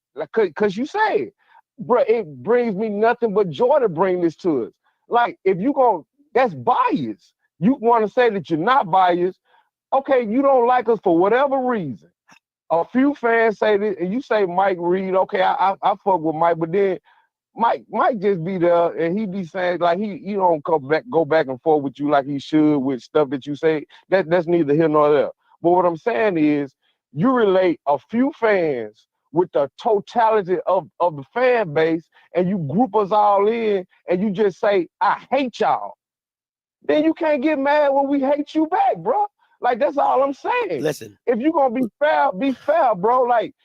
cause you say it, bruh, it brings me nothing but joy to bring this to us. Like if you that's bias. You want to say that you're not biased. Okay, you don't like us for whatever reason. A few fans say this, and you say Mike Reed. Okay, I fuck with Mike, but then Mike just be there, and he be saying like he don't go back and forth with you like he should with stuff that you say. That's neither here nor there. But what I'm saying is, you relate a few fans with the totality of the fan base, and you group us all in, and you just say, I hate y'all. Then you can't get mad when we hate you back, bro. Like, that's all I'm saying. Listen. If you're going to be fair, bro. Like,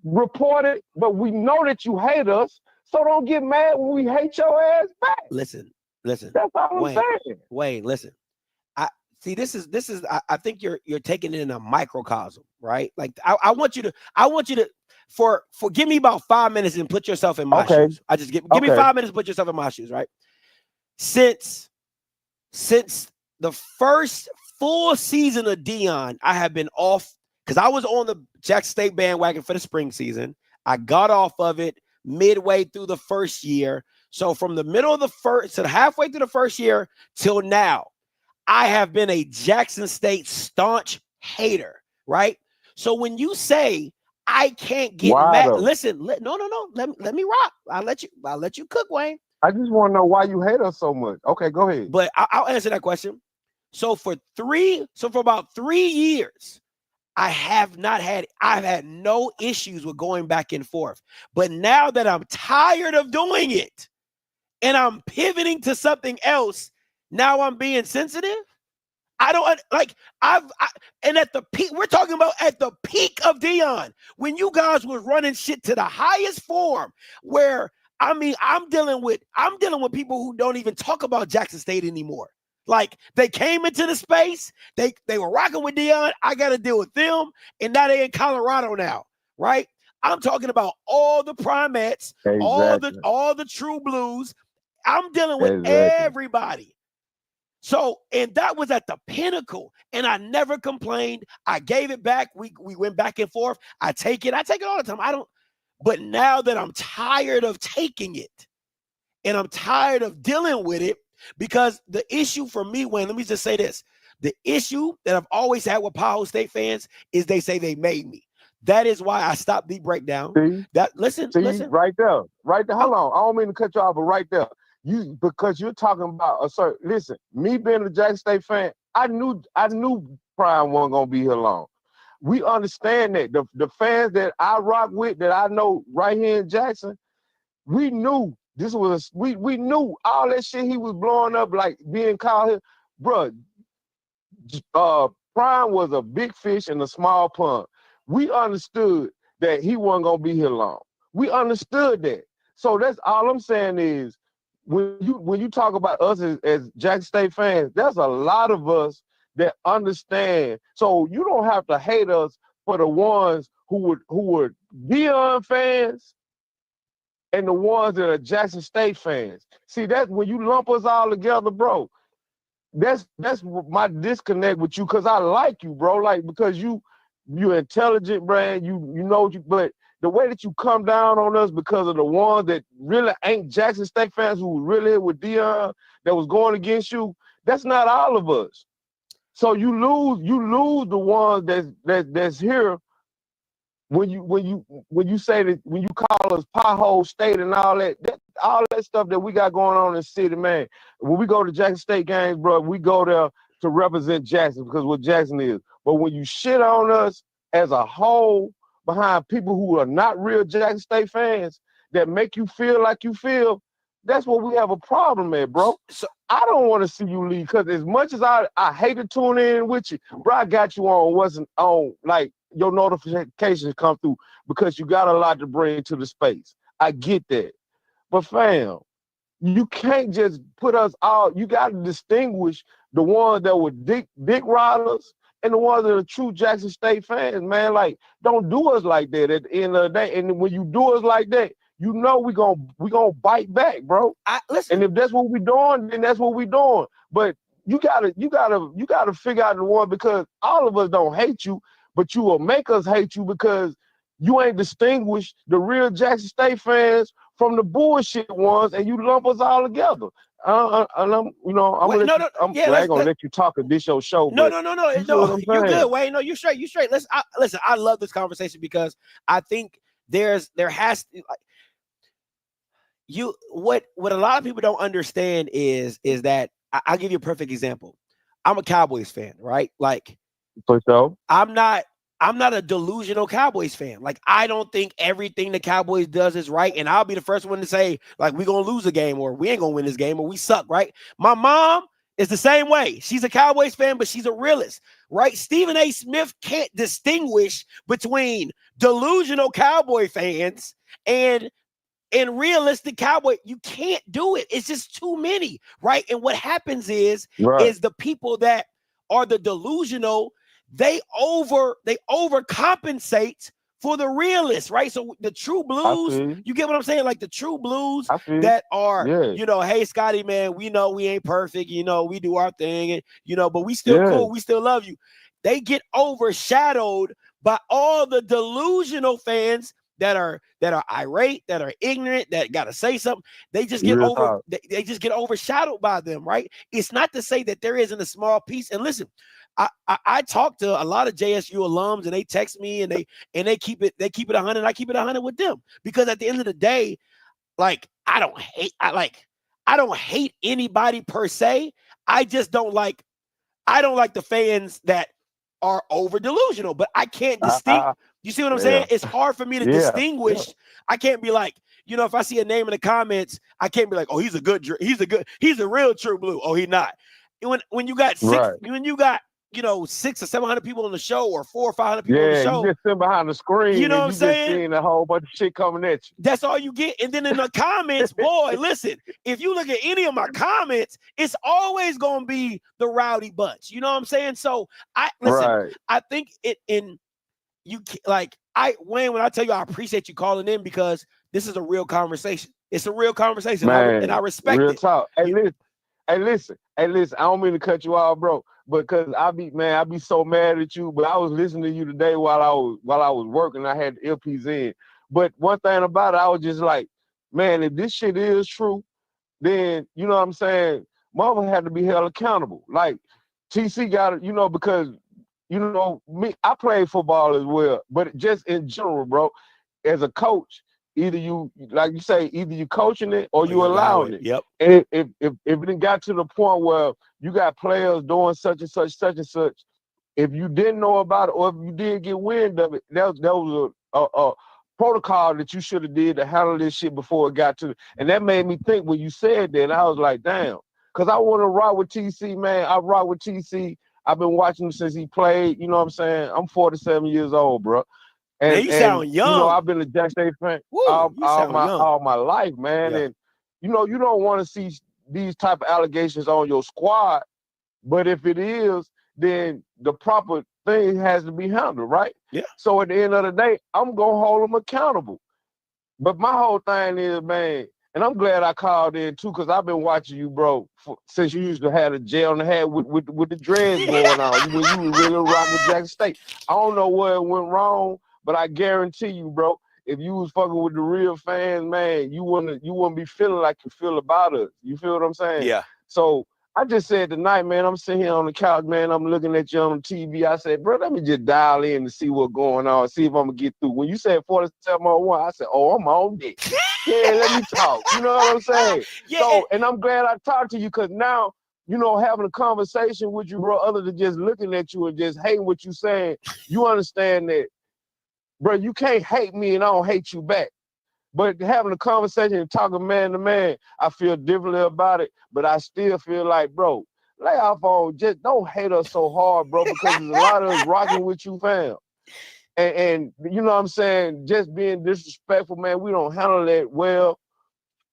report it, but we know that you hate us, so don't get mad when we hate your ass back. Listen. That's all I'm saying. Wayne, listen. See, this is I think you're taking it in a microcosm, right? Like I want you to give me about 5 minutes and put yourself in my shoes. I just give me 5 minutes to put yourself in my shoes, right? Since the first full season of Deion, I have been off because I was on the Jackson State bandwagon for the spring season. I got off of it midway through the first year. So from the middle of the first to halfway through the first year till now, I have been a Jackson State staunch hater, right? So when you say I can't get mad, listen, no, let me rock. I'll let you cook, Wayne. I just want to know why you hate us so much. Okay, go ahead. But I'll answer that question. So for about 3 years, I've had no issues with going back and forth. But now that I'm tired of doing it and I'm pivoting to something else, now I'm being sensitive. I don't like and at the peak, we're talking about at the peak of Deion, when you guys was running shit to the highest form, where I mean, I'm dealing with people who don't even talk about Jackson State anymore. Like they came into the space, they were rocking with Deion. I got to deal with them, and now they in Colorado now, right? I'm talking about all the primates, all the true blues. I'm dealing with everybody. So, and that was at the pinnacle, and I never complained. I gave it back. We went back and forth. I take it all the time. But now that I'm tired of taking it and I'm tired of dealing with it, because the issue for me, Wayne, let me just say this. The issue that I've always had with Ohio State fans is they say they made me. That is why I stopped the breakdown. Listen. Right there. Hold on. I don't mean to cut you off, but right there. Because you're talking about listen, me being a Jackson State fan, I knew Prime wasn't gonna be here long. We understand that the fans that I rock with, that I know right here in Jackson, we knew this was we knew all that shit he was blowing up, like being called here, bro. Prime was a big fish in a small pond. We understood that he wasn't gonna be here long. We understood that. So that's all I'm saying is, when you talk about us as Jackson State fans, there's a lot of us that understand. So you don't have to hate us for the ones who were Deion fans and the ones that are Jackson State fans. See, that's when you lump us all together, bro. That's my disconnect with you, because I like you, bro. Like, because you're intelligent, man. You know what but the way that you come down on us because of the ones that really ain't Jackson State fans who was really with Deion that was going against you, that's not all of us. So you lose the ones that's here when you say that, when you call us pothole state and all that stuff that we got going on in the city, man. When we go to Jackson State games, bro, we go there to represent Jackson because what Jackson is. But when you shit on us as a whole, behind people who are not real Jackson State fans that make you feel like you feel, that's what we have a problem at, bro. So I don't want to see you leave because as much as I hate to tune in with you, bro, I got you on wasn't on like your notifications come through because you got a lot to bring to the space. I get that. But fam, you can't just put us all, you got to distinguish the ones that were dick riders and the ones that are true Jackson State fans, man. Like, don't do us like that at the end of the day. And when you do us like that, you know we gonna bite back, bro. Listen. And if that's what we doing, then that's what we doing. But you gotta figure out the one because all of us don't hate you, but you will make us hate you because you ain't distinguished the real Jackson State fans from the bullshit ones, and you lump us all together. And I'm, I ain't gonna let you talk at this your show. No. You're good, Wayne. No, you straight. Listen, I love this conversation because I think there has to, like, what a lot of people don't understand is that I'll give you a perfect example. I'm a Cowboys fan, right? Like, for sure. I'm not a delusional Cowboys fan. Like, I don't think everything the Cowboys does is right. And I'll be the first one to say, like, we're going to lose a game or we ain't going to win this game or we suck, right? My mom is the same way. She's a Cowboys fan, but she's a realist, right? Stephen A. Smith can't distinguish between delusional Cowboy fans and realistic Cowboy. You can't do it. It's just too many, right? And what happens is the people that are the delusional, they overcompensate for the realists, right? So the true blues, you get what I'm saying? Like the true blues that are, hey, Scotty, man, we know we ain't perfect, we do our thing, and but we still cool, we still love you. They get overshadowed by all the delusional fans that are irate, that are ignorant, that gotta say something. They just get they just get overshadowed by them, right? It's not to say that there isn't a small piece. And listen, I talk to a lot of JSU alums and they text me and they keep it 100. And I keep it 100 with them because at the end of the day, like I don't hate anybody per se. I just don't like the fans that are over delusional, but I can't distinguish. You see what I'm saying? It's hard for me to distinguish. I can't be like, if I see a name in the comments, I can't be like, oh, he's a real true blue. Oh, he's not. When you got 600 or 700 people on the show or 400 or 500 people on the show. You just sit behind the screen. You know what I'm saying? Just seeing a whole bunch of shit coming at you. That's all you get. And then in the comments, boy, listen, if you look at any of my comments, it's always going to be the rowdy bunch. You know what I'm saying? So I think Wayne, when I tell you I appreciate you calling in because this is a real conversation. It's a real conversation, man, and I respect real it. Talk. Hey, listen. I don't mean to cut you off, bro, because I be so mad at you. But I was listening to you today while I was working. I had the earpiece in. But one thing about it, I was just like, man, if this shit is true, then you know what I'm saying. Mother had to be held accountable. Like TC got it, because me, I played football as well, but just in general, bro, as a coach, either you, like you say, either you coaching it or you allowing it. Yep. And if it got to the point where you got players doing such and such, if you didn't know about it or if you did get wind of it, that was a protocol that you should have did to handle this shit before it got to. And that made me think when you said that, I was like, damn, because I want to rock with TC, man. I rock with TC. I've been watching him since he played. You know what I'm saying? I'm 47 years old, bro. And you sound young. I've been a Jackson State fan all my life, man. Yeah. And you don't want to see these type of allegations on your squad, but if it is, then the proper thing has to be handled, right? Yeah. So at the end of the day, I'm gonna hold them accountable. But my whole thing is, man, and I'm glad I called in too, because I've been watching you, bro, since you used to have a gel on the head with the dreads going on when you were really rocking with Jackson State. I don't know where it went wrong, but I guarantee you, bro, if you was fucking with the real fans, man, you wouldn't be feeling like you feel about us. You feel what I'm saying? Yeah. So I just said tonight, man, I'm sitting here on the couch, man, I'm looking at you on TV. I said, bro, let me just dial in to see what's going on, see if I'm gonna get through. When you said 4701, I said, oh, I'm on it. Yeah, let me talk. You know what I'm saying? Yeah. So, and I'm glad I talked to you because now, having a conversation with you, bro, other than just looking at you and just hating what you're saying, you understand that bro, you can't hate me and I don't hate you back. But having a conversation and talking man to man, I feel differently about it. But I still feel like, bro, lay off on, just don't hate us so hard, bro, because there's a lot of us rocking with you, fam. And you know what I'm saying? Just being disrespectful, man, we don't handle that well.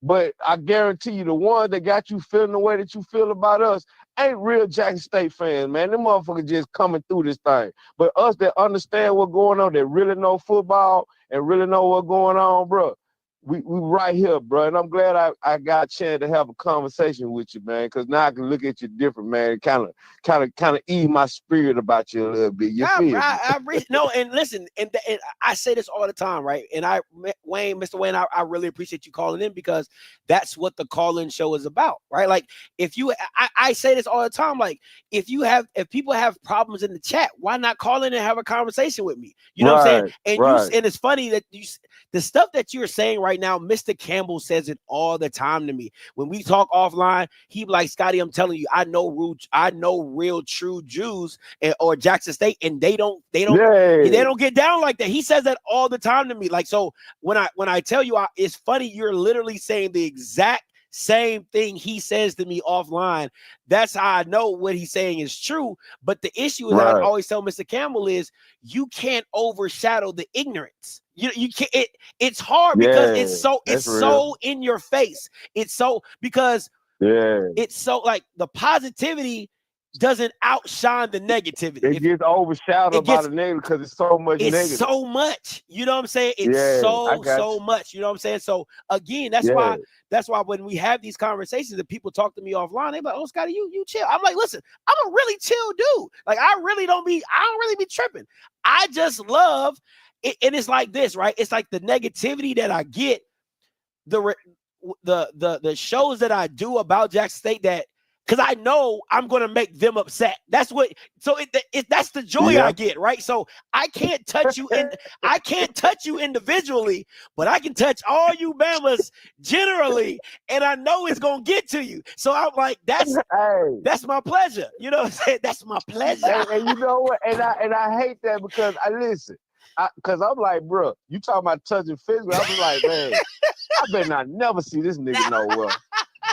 But I guarantee you, the ones that got you feeling the way that you feel about us ain't real Jackson State fans, man. Them motherfuckers just coming through this thing. But us that understand what's going on, that really know football and really know what's going on, bro, we right here, bro. And I'm glad I got a chance to have a conversation with you, man, because now I can look at you different, man. Kind of ease my spirit about you a little bit. You feel me? No, and listen, and I say this all the time, right? And Mr. Wayne, I really appreciate you calling in because that's what the call-in show is about, right? Like, I say this all the time, like, if people have problems in the chat, why not call in and have a conversation with me? You know what I'm saying? And and it's funny that the stuff that you're saying right now, Mr. Campbell says it all the time to me. When we talk offline, he be like, Scotty, I'm telling you, I know real true Jews or Jackson State, and they don't get down like that. He says that all the time to me. Like, so when I tell you, it's funny, you're literally saying the exact same thing he says to me offline. That's how I know what he's saying is true. But the issue is that I always tell Mr. Campbell is you can't overshadow the ignorance. You can't. It's hard because it's so in your face. It's so because it's so like the positivity doesn't outshine the negativity. It gets overshadowed by the negative because it's so much negative. It's so much. You know what I'm saying? It's so much. You know what I'm saying? So again, that's why when we have these conversations and people talk to me offline, they're like, "Oh, Scotty, you chill." I'm like, "Listen, I'm a really chill dude. Like, I don't really be tripping. I just love it." And it's like this, right? It's like the negativity that I get, the shows that I do about Jackson State that. Because I know I'm going to make them upset. That's what. So that's the joy I get, right? So I can't touch you I can't touch you individually, but I can touch all you Bamas generally, and I know it's going to get to you. So I'm like, that's my pleasure. You know what I'm saying? That's my pleasure. And you know what? And I hate that because because I'm like, bro, you talking about touching physically? I'm like, man, I better not never see this nigga nowhere.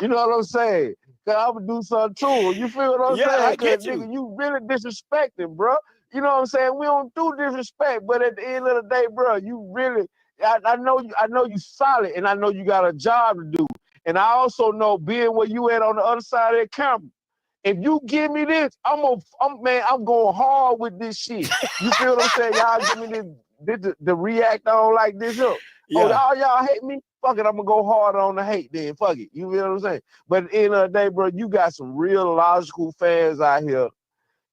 You know what I'm saying? Cause I would do something too. You feel what I'm saying? I get you. Nigga, you really disrespecting, bro. You know what I'm saying? We don't do disrespect, but at the end of the day, bro, you really, I know you solid, and I know you got a job to do. And I also know being where you at on the other side of that camera. If you give me this, I'm going hard with this shit. You feel what I'm saying? Y'all give me this the react on like this up. Oh, y'all hate me? Fuck it, I'm gonna go hard on the hate then. Fuck it. You feel what I'm saying? But at the end of the day, bro, you got some real logical fans out here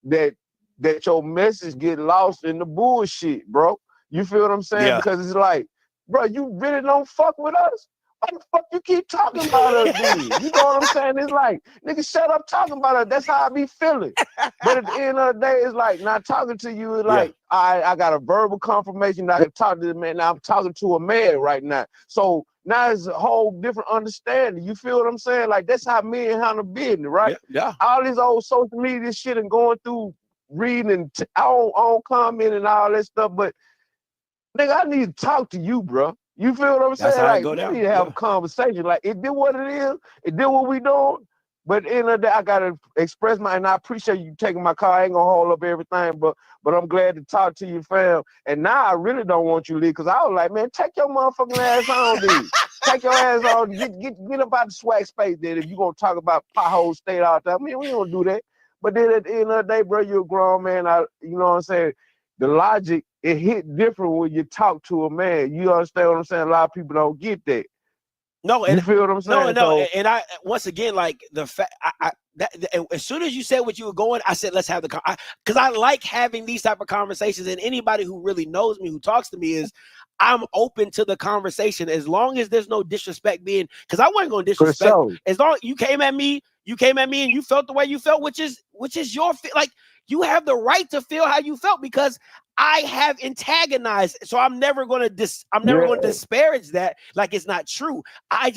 that your message get lost in the bullshit, bro. You feel what I'm saying? Yeah. Because it's like, bro, you really don't fuck with us? Why the fuck you keep talking about us, dude? You know what I'm saying? It's like, nigga, shut up talking about us. That's how I be feeling. But at the end of the day, it's like, not talking to you is like, I got a verbal confirmation that I can talk to the man. Now I'm talking to a man right now. So now it's a whole different understanding. You feel what I'm saying? Like, that's how me and handle business, right? Yeah. All this old social media shit and going through reading and on comment and all that stuff. But, nigga, I need to talk to you, bro. You feel what I'm saying? Like, we need to have a conversation. Like, it did what it is. It did what we doing. But at the end of the day, I got to express and I appreciate you taking my car. I ain't going to hold up everything, but I'm glad to talk to you, fam. And now I really don't want you to leave because I was like, man, take your motherfucking ass on, dude. Take your ass on. Get up out the Swac space, then, if you're going to talk about pothole state all the time. I mean, we don't do that. But then at the end of the day, bro, you're a grown man. You know what I'm saying? The logic, it hit different when you talk to a man. You understand what I'm saying? A lot of people don't get that. No, and you feel what I'm saying? No, and I once again, like the fact, as soon as you said what you were going, I said let's have because I like having these type of conversations, and anybody who really knows me, who talks to me, is I'm open to the conversation as long as there's no disrespect being. Because I wasn't going to disrespect. As long as you came at me, and you felt the way you felt, which is your like. You have the right to feel how you felt because I have antagonized. So I'm never going to disparage that like it's not true. I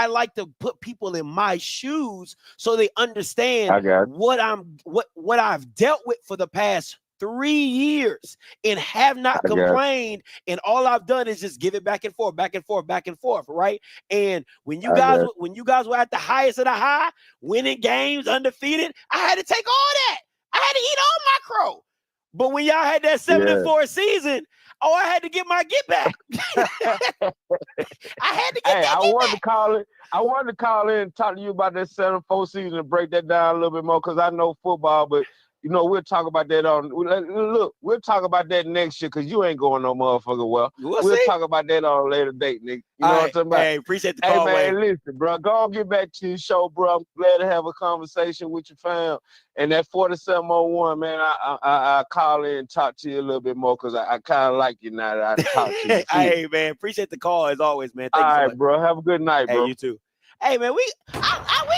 like to put people in my shoes so they understand what I've dealt with for the past 3 years and have not I got you. complained. And all I've done is just give it back and forth, back and forth, back and forth, right? And when you I guys got when you guys were at the highest of the high, winning games, undefeated, I had to take all that. I had to eat all my crow. But when y'all had that 7-4 season, oh, I had to get my get back. I had to get Hey, that I get wanted to back. call it. I wanted to call in and talk to you about that 7-4 season and break that down a little bit more because I know football, but you know we'll talk about that on. Look, we'll talk about that next year because you ain't going no motherfucker well. We'll We'll see. talk about that on a later date, nigga. You know All what I'm right. talking about? Hey, appreciate the Hey call, man, Wayne. listen, bro. Go on, get back to your show, bro. I'm glad to have a conversation with you, fam. And that 4701, man, I call in and talk to you a little bit more because I kind of like you now that I talk to you. Hey, man, appreciate the call as always, man. All Thank you so right, much. bro. Have a good night, Hey, bro. you too. Hey, man, we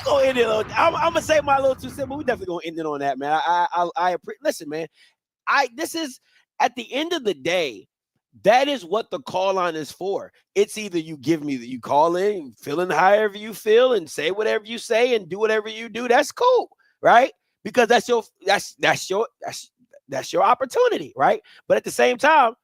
gonna end it on. I'm gonna say my little 2 cents, but we definitely gonna end it on that, man. Listen, man. This is at the end of the day. That is what the call line is for. It's either you give me that you call in, feeling however you feel, and say whatever you say and do whatever you do. That's cool, right? Because that's your opportunity, right? But at the same time,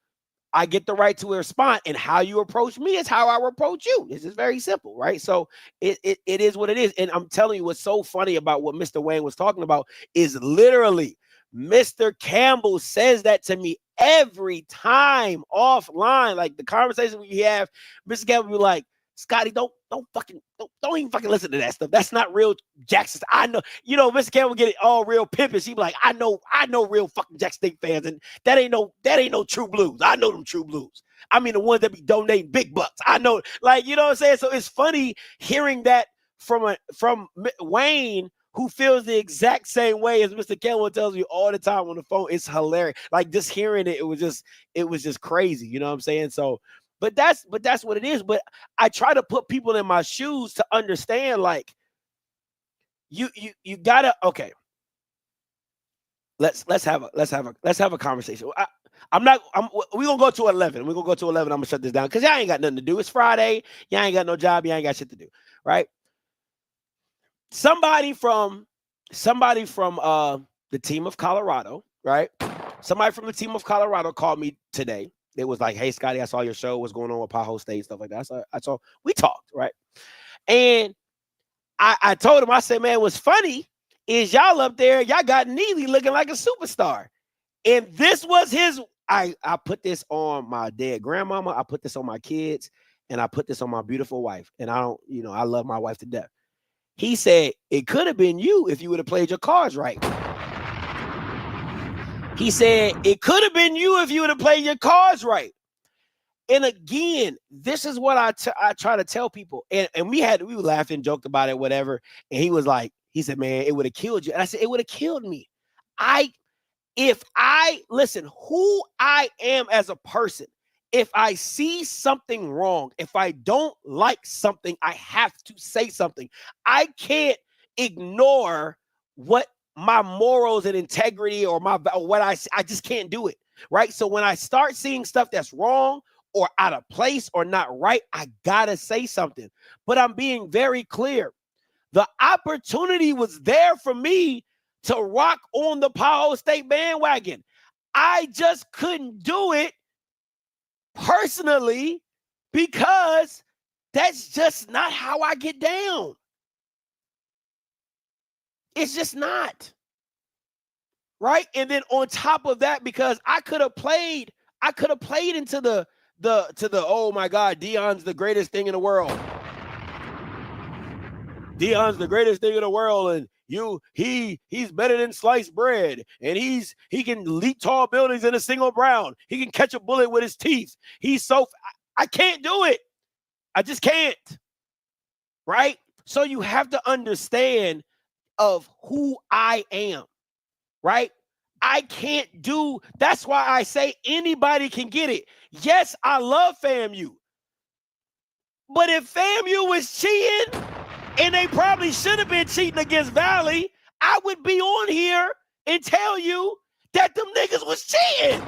I get the right to respond, and how you approach me is how I will approach you. This is very simple, right? So it is what it is. And I'm telling you, what's so funny about what Mr. Wayne was talking about is literally Mr. Campbell says that to me every time offline. Like the conversation we have, Mr. Campbell be like, Scotty, don't even fucking listen to that stuff. That's not real Jackson. I know, Mr. Campbell get it all real pimpish. He be like, I know real fucking Jackson State fans, and that ain't no true blues. I know them true blues. I mean the ones that be donating big bucks. I know, like, you know what I'm saying? So it's funny hearing that from Wayne, who feels the exact same way as Mr. Campbell tells you all the time on the phone. It's hilarious. Like just hearing it, it was just crazy. You know what I'm saying? So But that's what it is. But I try to put people in my shoes to understand, like, you gotta, okay. Let's have a conversation. We're gonna go to 11. We're gonna go to 11. I'm gonna shut this down because y'all ain't got nothing to do. It's Friday. Y'all ain't got no job. Y'all ain't got shit to do. Right? Somebody from the team of Colorado, right? Somebody from the team of Colorado called me today. It was like, hey, Scotty, I saw your show. What's going on with Paho State, stuff like that. So I saw, we talked, right? And I told him, I said, man, what's funny is y'all up there, y'all got Neely looking like a superstar. And this was I put this on my dead grandmama. I put this on my kids. And I put this on my beautiful wife. And I love my wife to death. He said, it could have been you if you would have played your cards right. He said, it could have been you if you would have played your cards right. And again, this is what I try to tell people. And we were laughing, joked about it, whatever. And he said, man, it would have killed you. And I said, it would have killed me. Listen, who I am as a person, if I see something wrong, if I don't like something, I have to say something. I can't ignore what my morals and integrity or what I just can't do it, right? So when I start seeing stuff that's wrong or out of place or not right, I gotta say something. But I'm being very clear. The opportunity was there for me to rock on the Paho State bandwagon. I just couldn't do it personally because that's just not how I get down. It's just not. Right? And then on top of that, because I could have played into the oh my God, Deion's the greatest thing in the world. Deion's the greatest thing in the world, and he's better than sliced bread, and he can leap tall buildings in a single brown. He can catch a bullet with his teeth. I can't do it. I just can't. Right? So you have to understand of who I am. Right? I can't do, that's why I say anybody can get it. Yes, I love FAMU. But if FAMU was cheating, and they probably should have been cheating against Valley, I would be on here and tell you that them niggas was cheating.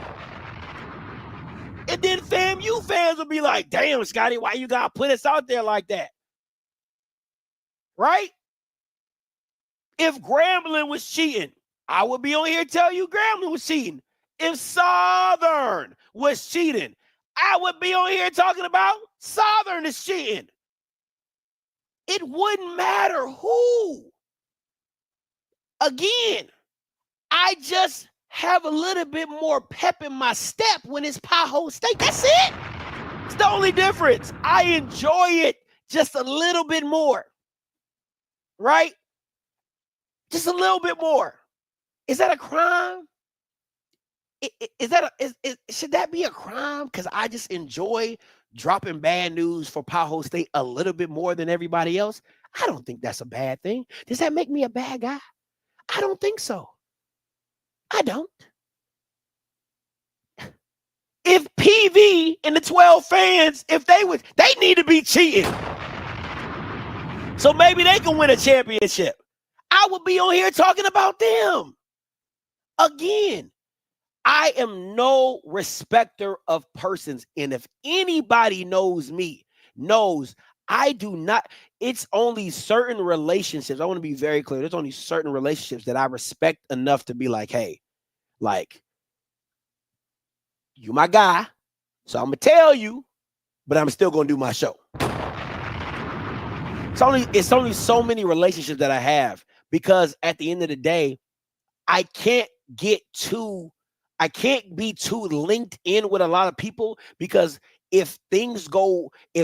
And then FAMU fans would be like, damn, Scotty, why you gotta put us out there like that? Right? If Grambling was cheating, I would be on here tell you Grambling was cheating. If Southern was cheating, I would be on here talking about Southern is cheating. It wouldn't matter who. Again, I just have a little bit more pep in my step when it's Ohio State. That's it. It's the only difference. I enjoy it just a little bit more. Right? Just a little bit more. Is that a crime? Should that be a crime? Because I just enjoy dropping bad news for Ohio State a little bit more than everybody else. I don't think that's a bad thing. Does that make me a bad guy? I don't think so. I don't. If PV and the 12 fans, if they need to be cheating. So maybe they can win a championship. I would be on here talking about them. Again, I am no respecter of persons. And if anybody knows me, knows I do not, it's only certain relationships. I want to be very clear. There's only certain relationships that I respect enough to be like, hey, like, you my guy, so I'm going to tell you, but I'm still going to do my show. It's only so many relationships that I have, because at the end of the day, I can't be too linked in with a lot of people, because if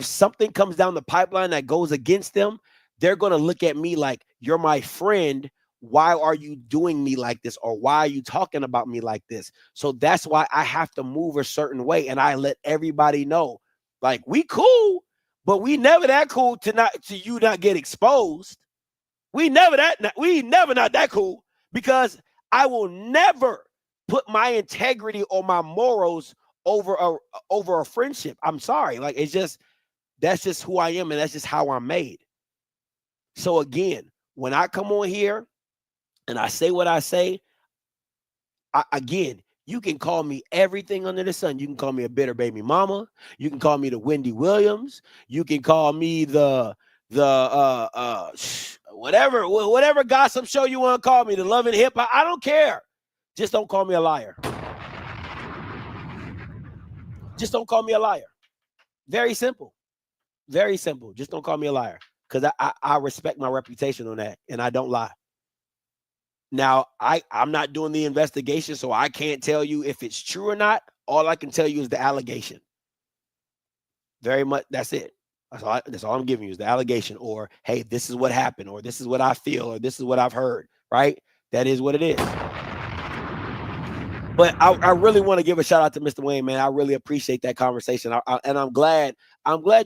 something comes down the pipeline that goes against them, they're going to look at me like, you're my friend. Why are you doing me like this? Or why are you talking about me like this? So that's why I have to move a certain way. And I let everybody know, like, we cool, but we never that cool to you not get exposed. We never not that cool, because I will never put my integrity or my morals over a friendship. I'm sorry. Like, that's just who I am, and that's just how I'm made. So again, when I come on here and I say what I say, again, you can call me everything under the sun. You can call me a bitter baby mama. You can call me the Wendy Williams. You can call me the whatever gossip show you want to call me, the Love and Hip Hop. I don't care. Just don't call me a liar. Just don't call me a liar. Very simple. Very simple. Just don't call me a liar, because I respect my reputation on that, and I don't lie. Now, I'm not doing the investigation, so I can't tell you if it's true or not. All I can tell you is the allegation. Very much, that's it. That's all I'm giving you is the allegation, or, hey, this is what happened, or this is what I feel, or this is what I've heard, right? That is what it is. But I really want to give a shout out to Mr. Wayne, man. I really appreciate that conversation. And I'm glad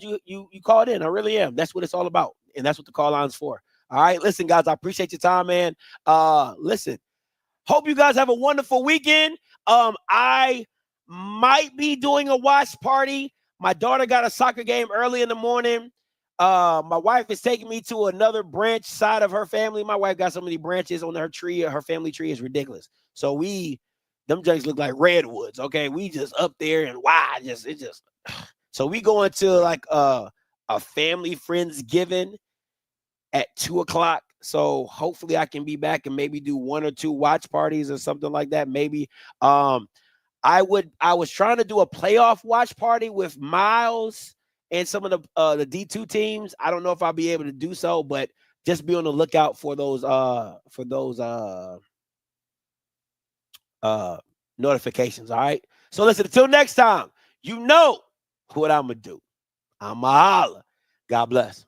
you called in. I really am. That's what it's all about. And that's what the call line's for. All right. Listen, guys, I appreciate your time, man. Listen, hope you guys have a wonderful weekend. I might be doing a watch party. My daughter got a soccer game early in the morning. My wife is taking me to another branch side of her family. My wife got so many branches on her tree. Her family tree is ridiculous. So them junks look like redwoods. Okay. We just up there, and so we going to like a family Friendsgiving at 2:00. So hopefully I can be back and maybe do 1 or 2 watch parties or something like that. Maybe. I was trying to do a playoff watch party with Miles and some of the D2 teams. I don't know if I'll be able to do so, but just be on the lookout for those notifications. All right. So listen, until next time, you know what I'm gonna do. I'm a holla. God bless.